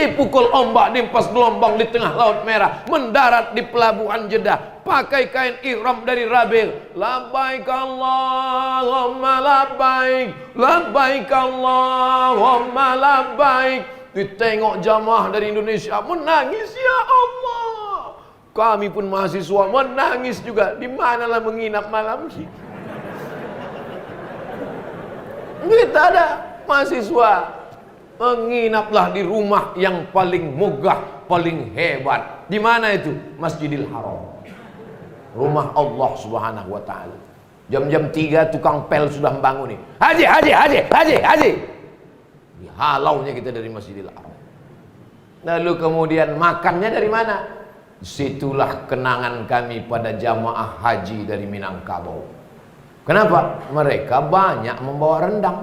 dipukul ombak, dimpas gelombang di tengah Laut Merah, mendarat di pelabuhan Jeddah, pakai kain ihram dari Rabil. Labbaik Allahumma labbaik, labbaik Allahumma labbaik. Ditengok jamaah dari Indonesia menangis, ya Allah. Kami pun mahasiswa menangis juga. Di manalah menginap malam ini? Kita ada mahasiswa menginaplah di rumah yang paling megah, paling hebat. Di mana itu? Masjidil Haram. Rumah Allah Subhanahu wa taala. Jam-jam 3 tukang pel sudah membangun nih. Haji, haji, haji, haji, haji. Dihalaunya kita dari Masjidil Haram. Lalu kemudian makannya dari mana? Situlah kenangan kami pada jamaah haji dari Minangkabau. Kenapa? Mereka banyak membawa rendang.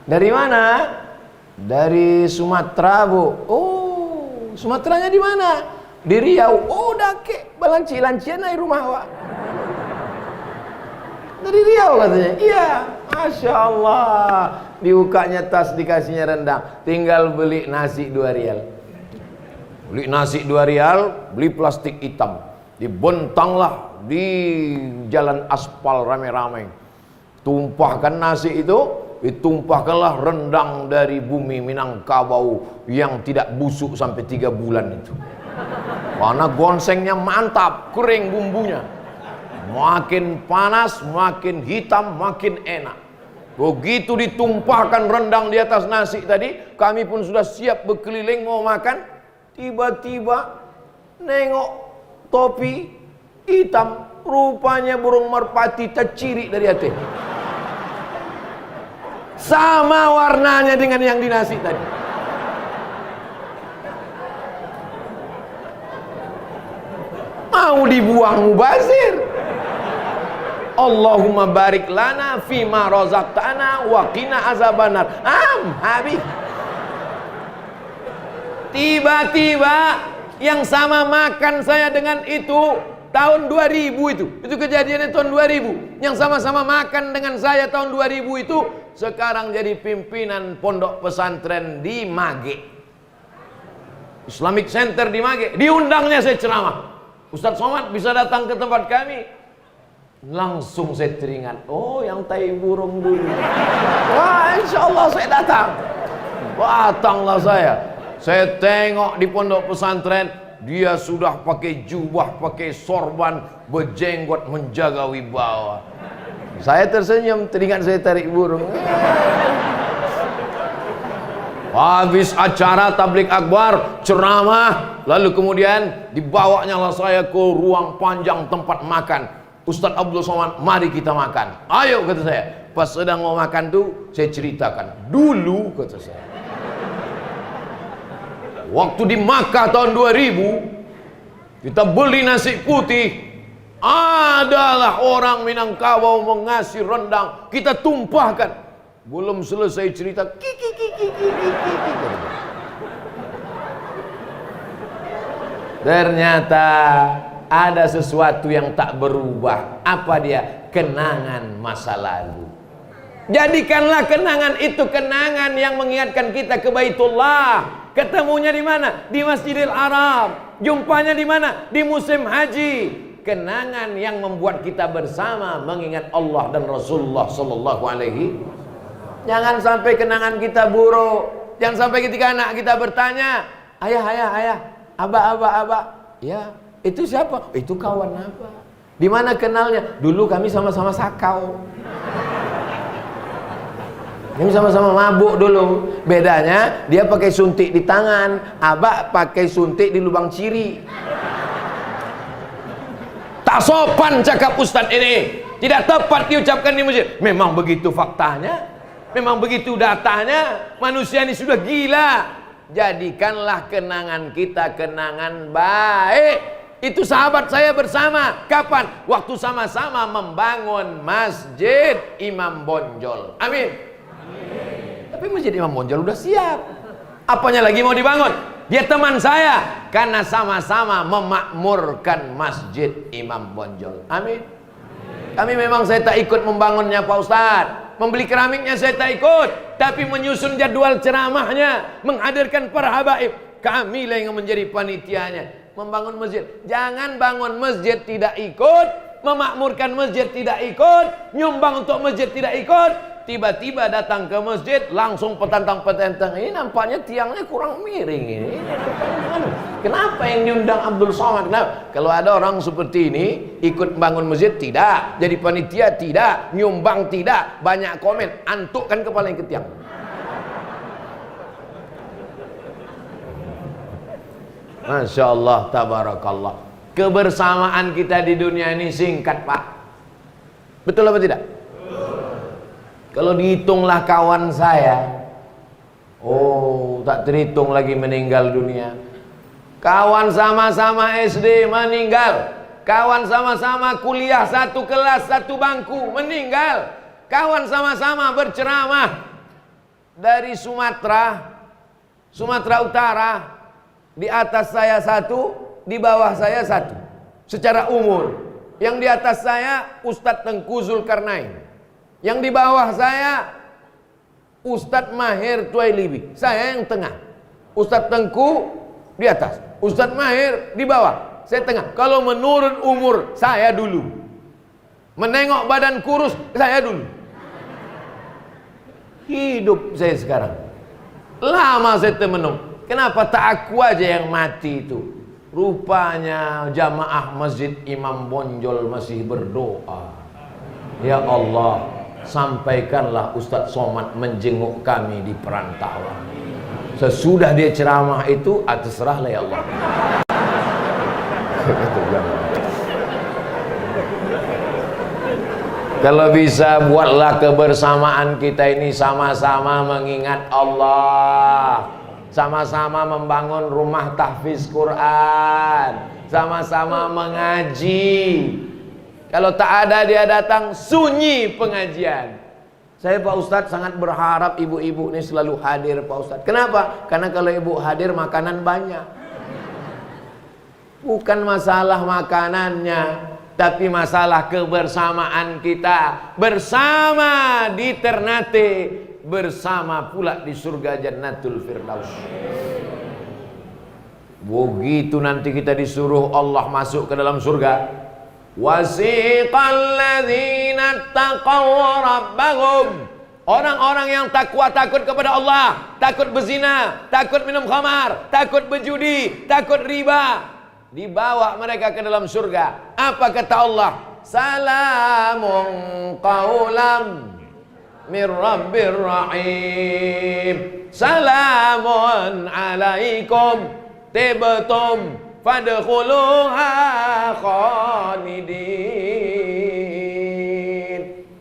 Dari mana? Dari Sumatera, Bu. Oh, Sumateranya di mana? Di Riau. Oh, dake balanci-lancian naik rumah awak. Dari Riau katanya. Iya, Masya Allah. Dibukanya tas, dikasihnya rendang. Tinggal beli nasi 2 rial. Beli nasi 2 rial, beli plastik hitam. Dibentanglah di jalan aspal rame-rame. Tumpahkan nasi itu, ditumpahkanlah rendang dari bumi Minangkabau yang tidak busuk sampai 3 bulan itu. Karena gonsengnya mantap, kering bumbunya. Makin panas, makin hitam, makin enak. Begitu ditumpahkan rendang di atas nasi tadi, kami pun sudah siap berkeliling mau makan. Tiba-tiba nengok topi hitam, rupanya burung merpati terciri dari atas. Sama warnanya dengan yang di nasi tadi. Mau dibuang mubazir. Allahumma barik lana fima razaqtana wa qina azabannar. Habis. Tiba-tiba yang sama makan saya dengan itu tahun 2000 itu kejadiannya tahun 2000. Yang sama-sama makan dengan saya tahun 2000 itu sekarang jadi pimpinan pondok pesantren di Mage, Islamic Center di Mage. Diundangnya saya ceramah. Ustadz Somad bisa datang ke tempat kami. Langsung saya teringat, oh yang tai burung dulu. Wah, insya Allah saya datang. Datanglah saya. Saya tengok di pondok pesantren, dia sudah pakai jubah, pakai sorban, berjenggot, menjaga wibawa. Saya tersenyum, teringat saya tarik burung. Habis acara tablik akbar, ceramah, lalu kemudian dibawanya lah saya ke ruang panjang tempat makan. Ustadz Abdul Somad, mari kita makan. Ayo, kata saya. Pas sedang mau makan tuh, saya ceritakan. Dulu, kata saya, waktu di Makkah tahun 2000, kita beli nasi putih. Adalah orang Minangkabau mengasih rendang, kita tumpahkan. Belum selesai cerita, ternyata ada sesuatu yang tak berubah. Apa dia? Kenangan masa lalu. Jadikanlah kenangan itu kenangan yang mengingatkan kita ke Baitullah. Ketemunya di mana? Di Masjidil Haram. Jumpanya di mana? Di musim haji. Kenangan yang membuat kita bersama mengingat Allah dan Rasulullah sallallahu alaihi. Jangan sampai kenangan kita buruk. Jangan sampai ketika anak kita bertanya, ayah, ayah, ayah, abah. Ya, itu siapa? Itu kawan abah. Di mana kenalnya? Dulu kami sama-sama sakau. Kami sama-sama mabuk dulu. Bedanya dia pakai suntik di tangan, abah pakai suntik di lubang ciri. Tak sopan cakap ustadz ini, tidak tepat diucapkan di masjid. Memang begitu faktanya, memang begitu datanya. Manusia ini sudah gila. Jadikanlah kenangan kita kenangan baik. Itu sahabat saya bersama. Kapan? Waktu sama-sama membangun Masjid Imam Bonjol. Amin. Tapi Masjid Imam Bonjol udah siap. Apanya lagi mau dibangun? Dia teman saya karena sama-sama memakmurkan Masjid Imam Bonjol. Amin. Kami memang saya tak ikut membangunnya Pak Ustadz. Membeli keramiknya saya tak ikut, tapi menyusun jadwal ceramahnya, menghadirkan para habaib, kamilah yang menjadi panitianya. Membangun masjid, jangan bangun masjid tidak ikut, memakmurkan masjid tidak ikut, nyumbang untuk masjid tidak ikut, tiba-tiba datang ke masjid langsung petantang-petantang. Ini nampaknya tiangnya kurang miring ini. Kenapa yang diundang Abdul Somad? Kenapa? Kalau ada orang seperti ini ikut bangun masjid tidak, jadi panitia tidak, nyumbang tidak, banyak komen, antukkan kepalanya ke tiang. Masya Allah, tabarakallah. Kebersamaan kita di dunia ini singkat, Pak. Betul apa tidak? Kalau dihitunglah kawan saya, oh tak terhitung lagi meninggal dunia. Kawan sama-sama SD meninggal, kawan sama-sama kuliah satu kelas satu bangku meninggal, kawan sama-sama berceramah dari Sumatera Utara, di atas saya satu, di bawah saya satu. Secara umur, yang di atas saya Ustadz Tengku Zulkarnain, yang di bawah saya Ustadz Mahir Tuailibi, saya yang tengah. Ustadz Tengku di atas, Ustadz Mahir di bawah, saya tengah. Kalau menurut umur saya dulu, menengok badan kurus saya dulu. Hidup saya sekarang lama saya temenung. Kenapa tak aku aja yang mati itu? Rupanya jamaah masjid Imam Bonjol masih berdoa. Ya Allah, sampaikanlah Ustadz Somad menjenguk kami di perantauan. Sesudah dia ceramah itu, terserahlah ya Allah. Kalau bisa buatlah kebersamaan kita ini sama-sama mengingat Allah, sama-sama membangun rumah tahfiz Quran, sama-sama mengaji. Kalau tak ada dia datang, sunyi pengajian. Saya Pak Ustadz sangat berharap ibu-ibu ini selalu hadir Pak Ustadz. Kenapa? Karena kalau ibu hadir makanan banyak. Bukan masalah makanannya, tapi masalah kebersamaan kita. Bersama di Ternate, bersama pula di surga Jannatul Firdaus. Begitu nanti kita disuruh Allah masuk ke dalam surga. Wasiqal ladzina taqaw rabbahum, orang-orang yang takwa, takut kepada Allah, takut berzina, takut minum khamar, takut berjudi, takut riba, dibawa mereka ke dalam surga. Apa kata Allah? Salamun qaulam mir rabbir rahim. Salamun alaikum tibtum fadkhuluha khalidin.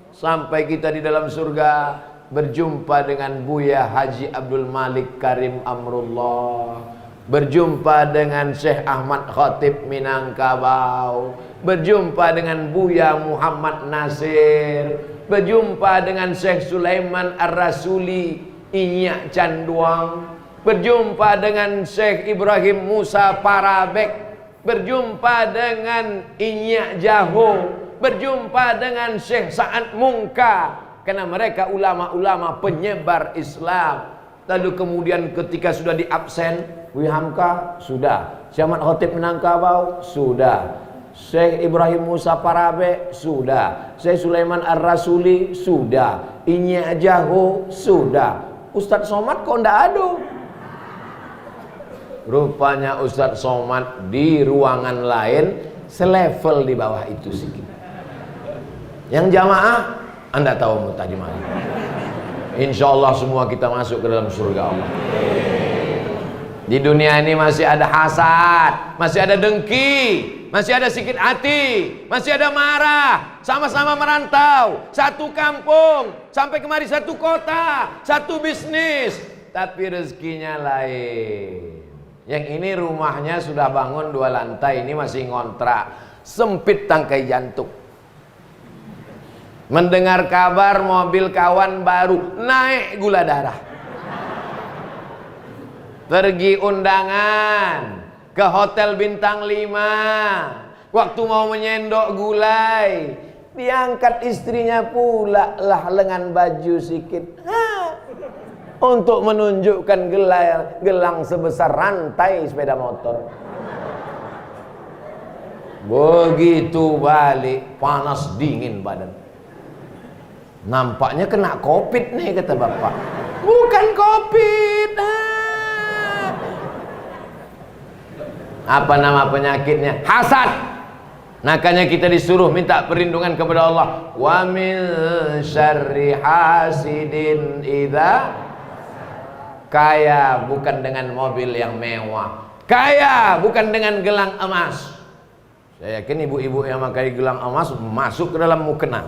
Sampai kita di dalam surga berjumpa dengan Buya Haji Abdul Malik Karim Amrullah, berjumpa dengan Syekh Ahmad Khatib Minangkabau, berjumpa dengan Buya Muhammad Nasir, berjumpa dengan Syekh Sulaiman Ar-Rasuli Inyak Canduang, berjumpa dengan Syekh Ibrahim Musa Parabek, berjumpa dengan Inyak Jaho, berjumpa dengan Syekh Sa'ad Mungka, karena mereka ulama-ulama penyebar Islam. Lalu kemudian ketika sudah di absen, Wi Hamka sudah, Syekh Ahmad Khatib Minangkabau sudah, Syekh Ibrahim Musa Parabek sudah, Syekh Sulaiman Ar-Rasuli sudah, Inyak Jaho sudah. Ustadz Somad kok ndak ada? Rupanya Ustadz Somad di ruangan lain, selevel di bawah itu sedikit. Yang jamaah, Anda tahu mau tadi mana? Insya Allah semua kita masuk ke dalam surga Allah. Di dunia ini masih ada hasad, masih ada dengki, masih ada sikit hati, masih ada marah. Sama-sama merantau, satu kampung, sampai kemari satu kota, satu bisnis, tapi rezekinya lain. Yang ini rumahnya sudah bangun 2 lantai, ini masih ngontrak, sempit tangkai jantung. Mendengar kabar mobil kawan baru, naik gula darah. Pergi undangan ke hotel bintang 5, waktu mau menyendok gulai, Diangkat istrinya pula lah lengan baju sikit. Untuk menunjukkan gelang sebesar rantai sepeda motor. Begitu balik, panas dingin badan. Nampaknya kena COVID nih, kata bapak. Bukan COVID. Apa nama penyakitnya? Hasad. Makanya kita disuruh minta perlindungan kepada Allah. Wa min syarri hasidin idza, kaya bukan dengan mobil yang mewah, kaya bukan dengan gelang emas. Saya yakin ibu-ibu yang pakai gelang emas masuk ke dalam mukena.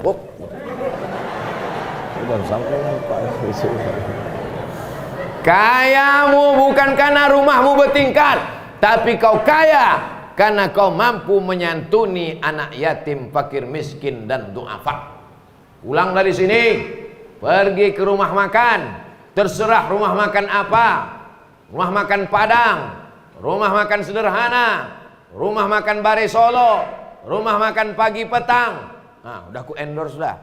Baru sampai Pak. Kayamu bukan karena rumahmu bertingkat, tapi kau kaya karena kau mampu menyantuni anak yatim, fakir, miskin, dan du'afa. Pulang dari sini, pergi ke rumah makan. Terserah rumah makan apa. Rumah makan Padang, rumah makan sederhana, rumah makan Bare Solo, rumah makan pagi petang. Nah, udah ku endorse dah.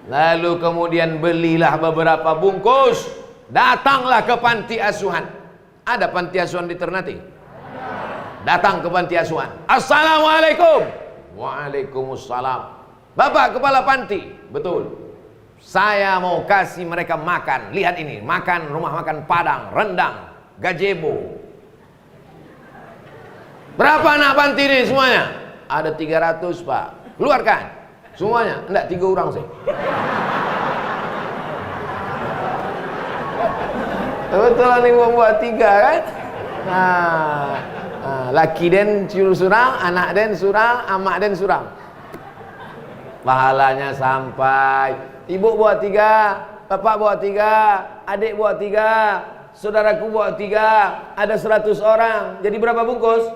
Lalu kemudian belilah beberapa bungkus. Datanglah ke panti asuhan. Ada panti asuhan di Ternate? Datang ke panti asuhan. Assalamualaikum. Waalaikumsalam. Bapak kepala panti. Betul. Saya mau kasih mereka makan. Lihat ini, makan rumah makan Padang, rendang, gazebo. Berapa anak panti ini semuanya? Ada 300, Pak. Keluarkan semuanya. Enggak, 3 orang sih. Betul nih, buat 3 kan? Laki den surang, anak den surang, amak den surang. Pahalanya sampai. Ibu buat 3, bapak buat 3, adik buat 3, saudaraku buat 3. Ada 100 orang. Jadi berapa bungkus?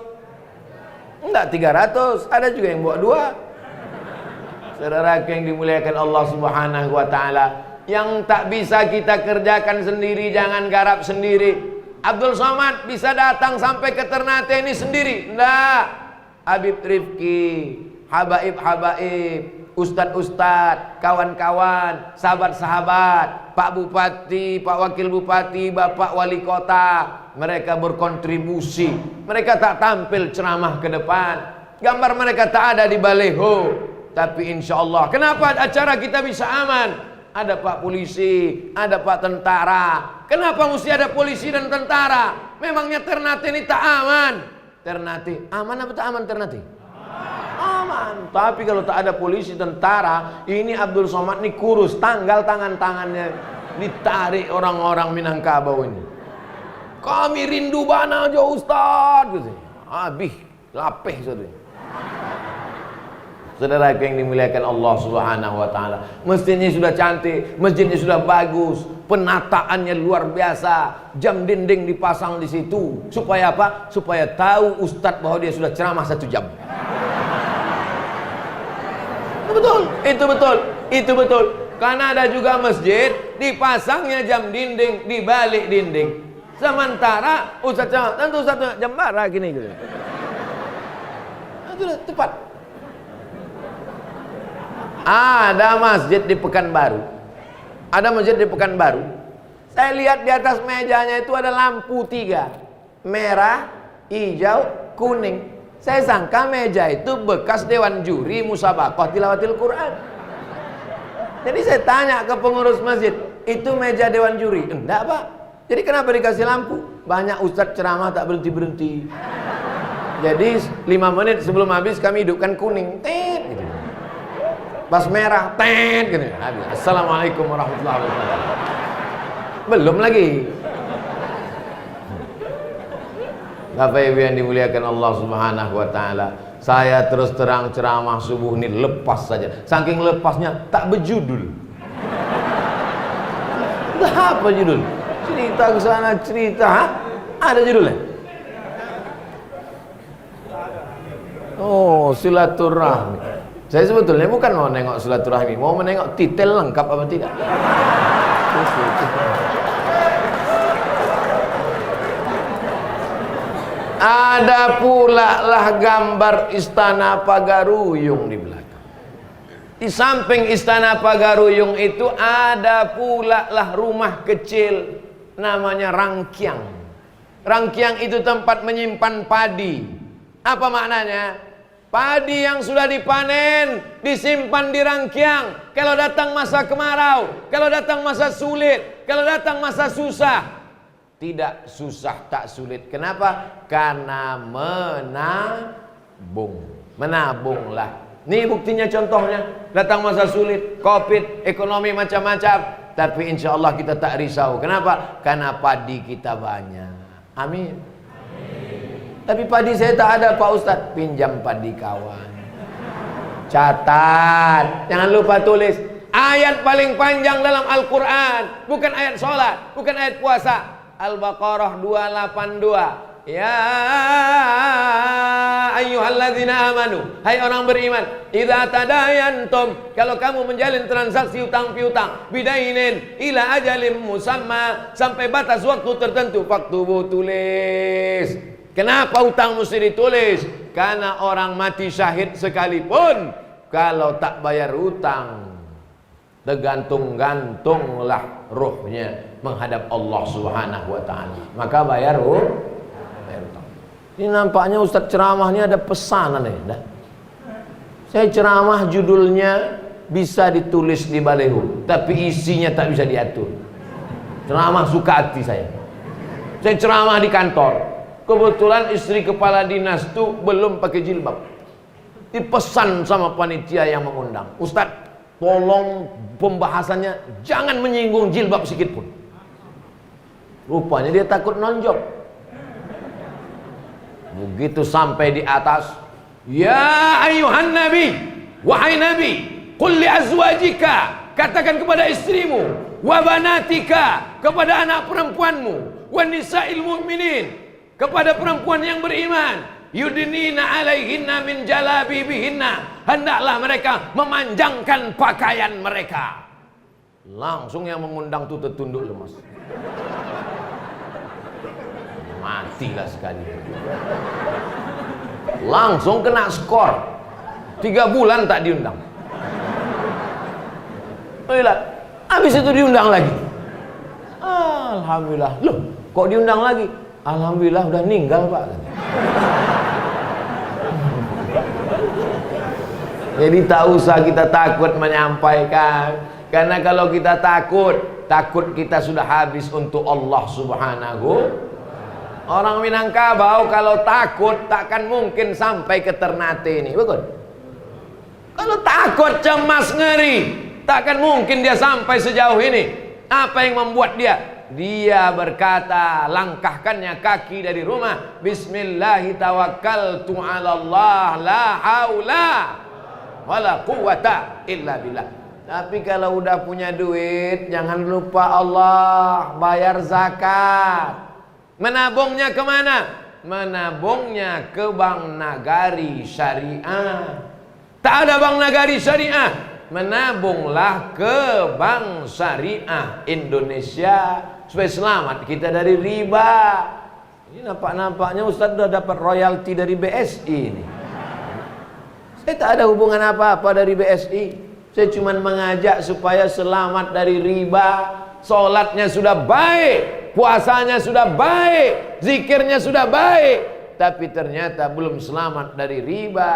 Enggak 300. Ada juga yang buat 2. Saudaraku yang dimuliakan Allah Subhanahu wa taala, yang tak bisa kita kerjakan sendiri jangan garap sendiri. Abdul Somad bisa datang sampai ke Ternate ini sendiri? Enggak. Habib Rifki, habaib-habaib, ustad-ustad, kawan-kawan, sahabat-sahabat, Pak Bupati, Pak Wakil Bupati, Bapak Wali Kota, mereka berkontribusi. Mereka tak tampil ceramah ke depan, gambar mereka tak ada di baleho, tapi insya Allah, kenapa acara kita bisa aman? Ada Pak Polisi, ada Pak Tentara. Kenapa mesti ada polisi dan tentara? Memangnya Ternate ini tak aman? Ternate aman apa tak aman Ternate? Aman. Tapi kalau tak ada polisi tentara, ini Abdul Somad ini kurus, tanggal tangan-tangannya ditarik orang-orang Minangkabau ini. Kami rindu bana aja Ustaz. Habis lapeh saudara. Saudara yang dimuliakan Allah Subhanahu wa taala, masjidnya sudah cantik, masjidnya sudah bagus, penataannya luar biasa, jam dinding dipasang di situ. Supaya apa? Supaya tahu ustadz bahwa dia sudah ceramah 1 jam. Itu betul. Karena ada juga masjid dipasangnya jam dinding di balik dinding. Sementara ustadz ceramah, tentu ustadz jam marah gini gitu. Itu tepat. Ada masjid di Pekanbaru. Saya lihat di atas mejanya itu ada lampu 3. Merah, hijau, kuning. Saya sangka meja itu bekas dewan juri musabaqah tilawatil Quran. Jadi saya tanya ke pengurus masjid, itu meja dewan juri? Enggak, Pak. Jadi kenapa dikasih lampu? Banyak ustadz ceramah tak berhenti-berhenti. Jadi 5 menit sebelum habis kami hidupkan kuning. Tet gitu. Pas merah, tet gitu. Assalamualaikum warahmatullahi wabarakatuh. Belum lagi. Bapak Ibu yang dimuliakan Allah Subhanahu wa taala, saya terus terang ceramah subuh ini lepas saja. Saking lepasnya tak berjudul. Apa judul? Cerita ke sana cerita, ada judulnya. Oh, silaturahmi. Saya sebetulnya bukan mau nengok silaturahmi, mau menengok titel lengkap apa tidak. Ada pula lah gambar istana Pagaruyung di belakang. Di samping istana Pagaruyung itu ada pula lah rumah kecil namanya Rangkyang. Rangkyang itu tempat menyimpan padi. Apa maknanya? Padi yang sudah dipanen disimpan di Rangkyang. Kalau datang masa kemarau, kalau datang masa sulit, kalau datang masa susah, tidak susah tak sulit. Kenapa? Karena menabung. Menabunglah. Ini buktinya, contohnya. Datang masa sulit, Covid, ekonomi macam-macam, tapi insya Allah kita tak risau. Kenapa? Karena padi kita banyak. Amin. Tapi padi saya tak ada Pak Ustadz. Pinjam padi kawan. Catat. Jangan lupa tulis. Ayat paling panjang dalam Al-Quran. Bukan ayat sholat, bukan ayat puasa. Al-Baqarah 282. Ya ayyuhalladzina amanu, hai orang beriman, idza tadayantum, kalau kamu menjalin transaksi utang piutang, bidainin ila ajalim musamma, sampai batas waktu tertentu, faktubu, tulis. Kenapa utang mesti ditulis? Karena orang mati syahid sekalipun kalau tak bayar utang, tergantung-gantunglah ruhnya menghadap Allah Subhanahu wa taala. Maka bayar utang. Ini nampaknya Ustadz ceramahnya ada pesanan ya. Saya ceramah judulnya bisa ditulis di baleho, tapi isinya tak bisa diatur. Ceramah suka hati saya. Saya ceramah di kantor. Kebetulan istri kepala dinas itu belum pakai jilbab. Dipesan sama panitia yang mengundang, Ustadz, tolong pembahasannya jangan menyinggung jilbab sedikit pun. Rupanya dia takut nonjok. Begitu sampai di atas, ya ayuhan nabi, wahai nabi, qul li azwajika, katakan kepada istrimu, wa banatika, kepada anak perempuanmu, wa nisa'il mu'minin, kepada perempuan yang beriman, yudnina alaihinna min jalabibihinna, hendaklah mereka memanjangkan pakaian mereka. Langsung yang mengundang itu tertunduk lemas. Matilah sekali. Langsung kena skor. 3 bulan tak diundang. Lihat, habis itu diundang lagi. Alhamdulillah. Loh, kok diundang lagi? Alhamdulillah udah meninggal, Pak. Jadi tak usah kita takut menyampaikan. Karena kalau kita takut kita sudah habis untuk Allah Subhanahu. Orang Minangkabau kalau takut takkan mungkin sampai ke Ternate ini, betul? Kalau takut, cemas, ngeri, takkan mungkin dia sampai sejauh ini. Apa yang membuat dia? Dia berkata, langkahkannya kaki dari rumah, Bismillahi tawakkaltu ala Allah, la haula wala quwata illa billah. Tapi kalau udah punya duit, jangan lupa Allah, bayar zakat. Menabungnya kemana? Menabungnya ke Bank Nagari Syariah. Tak ada Bank Nagari Syariah, menabunglah ke Bank Syariah Indonesia supaya selamat kita dari riba. Ini nampak-nampaknya Ustaz sudah dapat royalti dari BSI ini. Saya tak ada hubungan apa-apa dari BSI. Saya cuma mengajak supaya selamat dari riba. Sholatnya sudah baik, puasanya sudah baik, zikirnya sudah baik, tapi ternyata belum selamat dari riba.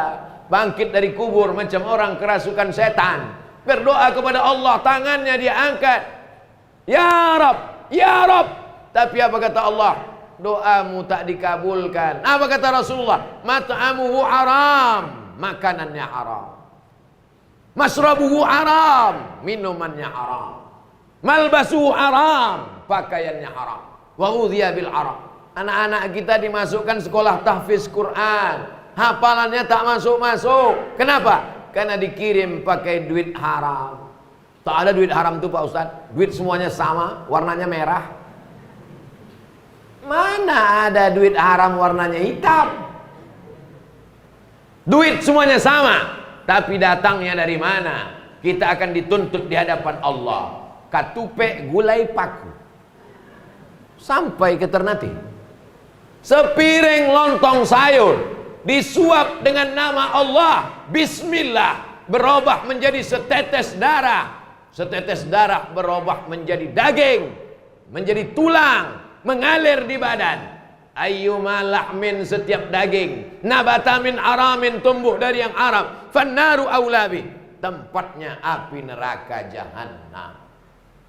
Bangkit dari kubur macam orang kerasukan setan, berdoa kepada Allah, tangannya dia angkat, ya Rab, ya Rab. Tapi apa kata Allah? Doamu tak dikabulkan. Apa kata Rasulullah? Mat'amuhu haram, makanannya haram, masrabuhu haram, minumannya haram, malbasuhu haram, pakaiannya haram, wa udhiya bil haram. Anak-anak kita dimasukkan sekolah tahfiz Quran, hafalannya tak masuk-masuk. Kenapa? Karena dikirim pakai duit haram. Tak ada duit haram tuh Pak Ustaz. Duit semuanya sama, warnanya merah. Mana ada duit haram warnanya hitam? Duit semuanya sama, tapi datangnya dari mana? Kita akan dituntut di hadapan Allah. Katupe gulai paku sampai ke Ternate. Sepiring lontong sayur disuap dengan nama Allah, bismillah, berubah menjadi setetes darah. Setetes darah berubah menjadi daging, menjadi tulang, mengalir di badan. Ayyuma lahmin, setiap daging, nabata min aramin, tumbuh dari yang aram, fannaru aulabi, tempatnya api neraka jahanam.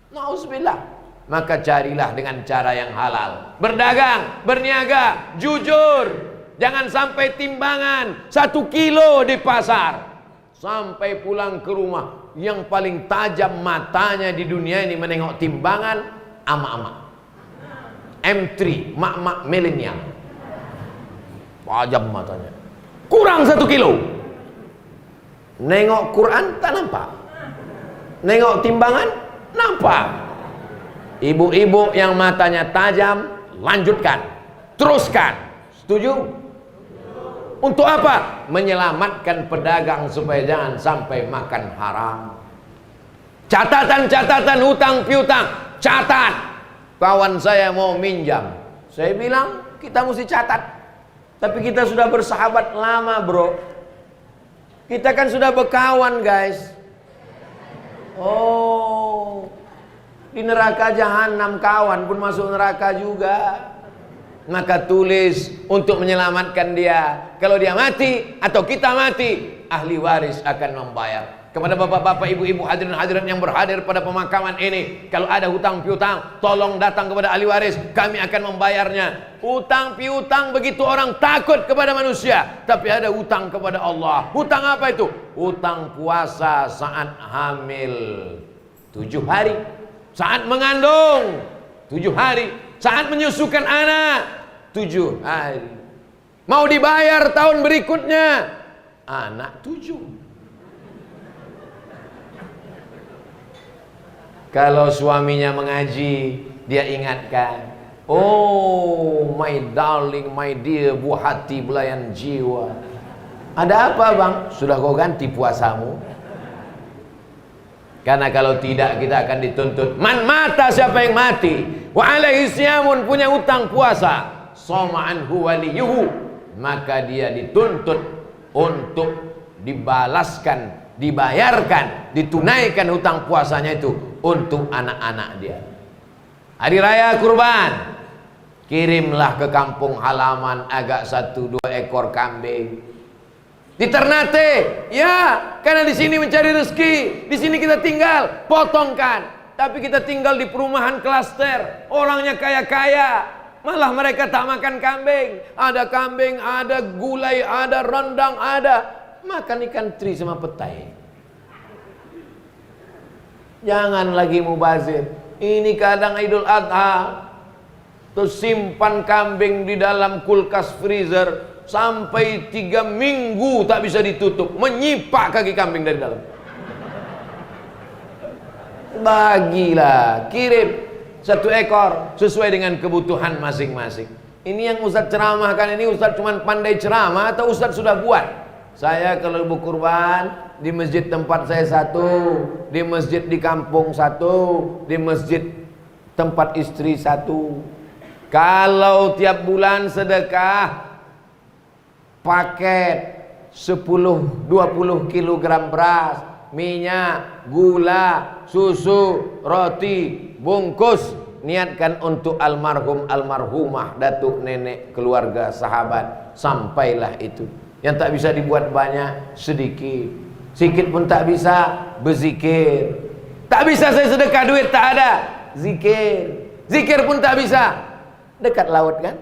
Nauzubillah. Maka carilah dengan cara yang halal, berdagang, berniaga, jujur. Jangan sampai timbangan 1 kilo di pasar, sampai pulang ke rumah yang paling tajam matanya di dunia ini menengok timbangan ama-ama M3, mak-mak milenial, tajam matanya, kurang 1 kilo. Nengok Quran tak nampak, nengok timbangan nampak. Ibu-ibu yang matanya tajam, lanjutkan, teruskan. Setuju? Untuk apa? Menyelamatkan pedagang supaya jangan sampai makan haram. Catatan-catatan hutang piutang, catat. Kawan saya mau minjam, saya bilang kita mesti catat. Tapi kita sudah bersahabat lama, bro. Kita kan sudah berkawan, guys. Oh, di neraka jahanam kawan pun masuk neraka juga. Maka tulis untuk menyelamatkan dia. Kalau dia mati atau kita mati, ahli waris akan membayar. Kepada bapak-bapak, ibu-ibu, hadirin-hadirin yang berhadir pada pemakaman ini, kalau ada hutang piutang, tolong datang kepada ahli waris, kami akan membayarnya. Hutang piutang begitu orang takut kepada manusia, tapi ada hutang kepada Allah. Hutang apa itu? Hutang puasa saat hamil 7 hari, saat mengandung 7 hari, saat menyusukan anak 7 hari. Mau dibayar tahun berikutnya, anak 7. Kalau suaminya mengaji, dia ingatkan, oh my darling, my dear, buah hati belayan jiwa. Ada apa bang? Sudah kau ganti puasamu? Karena kalau tidak kita akan dituntut. Man mata, siapa yang mati, wa alaihi siyamun, punya utang puasa, soma anhu waliyuhu, maka dia dituntut untuk dibalaskan, dibayarkan, ditunaikan hutang puasanya itu untuk anak-anak dia. Hari raya kurban, kirimlah ke kampung halaman agak 1-2 ekor kambing. Di Ternate, ya, karena di sini mencari rezeki, di sini kita tinggal, potongkan. Tapi kita tinggal di perumahan klaster, orangnya kaya-kaya, malah mereka tak makan kambing. Ada kambing, ada gulai, ada rendang, ada makan ikan teri sama petai. Jangan lagi mubazir. Ini kadang Idul Adha, terus simpan kambing di dalam kulkas freezer sampai 3 minggu tak bisa ditutup, menyipak kaki kambing dari dalam. Bagilah, kirim 1 ekor sesuai dengan kebutuhan masing-masing. Ini yang Ustaz ceramahkan ini, Ustaz cuma pandai ceramah atau Ustaz sudah buat? Saya kalau berkurban di masjid tempat saya 1, di masjid di kampung 1, di masjid tempat istri 1. Kalau tiap bulan sedekah paket 10-20 kilogram beras, minyak, gula, susu, roti, bungkus, niatkan untuk almarhum almarhumah, datuk, nenek, keluarga, sahabat, sampailah itu. Yang tak bisa dibuat banyak, sedikit. Sikit pun tak bisa, berzikir. Tak bisa saya sedekah duit, tak ada, zikir. Zikir pun tak bisa, dekat laut kan?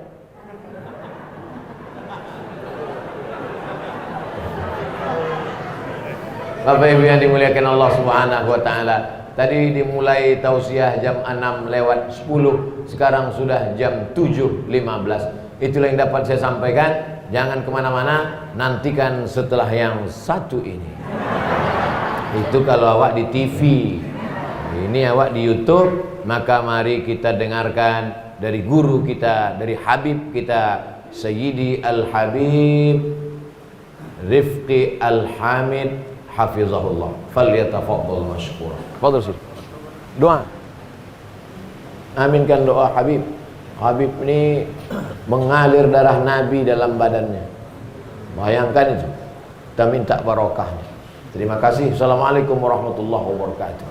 Bapak Ibu yang dimuliakan Allah Subhanahu wa taala, tadi dimulai tausiah jam 6:10, sekarang sudah jam 7:15. Itulah yang dapat saya sampaikan. Jangan kemana-mana, nantikan setelah yang satu ini. Itu kalau awak di TV, ini awak di YouTube. Maka mari kita dengarkan dari guru kita, dari Habib kita, Sayyidi Al-Habib Rifqi Al-Hamid Hafizahullah. Falyatafaddal mashkura. Fadhil sir. Doa. Aminkan doa Habib. Habib ini mengalir darah Nabi dalam badannya. Bayangkan itu. Kita minta barokahnya. Terima kasih. Assalamualaikum warahmatullahi wabarakatuh.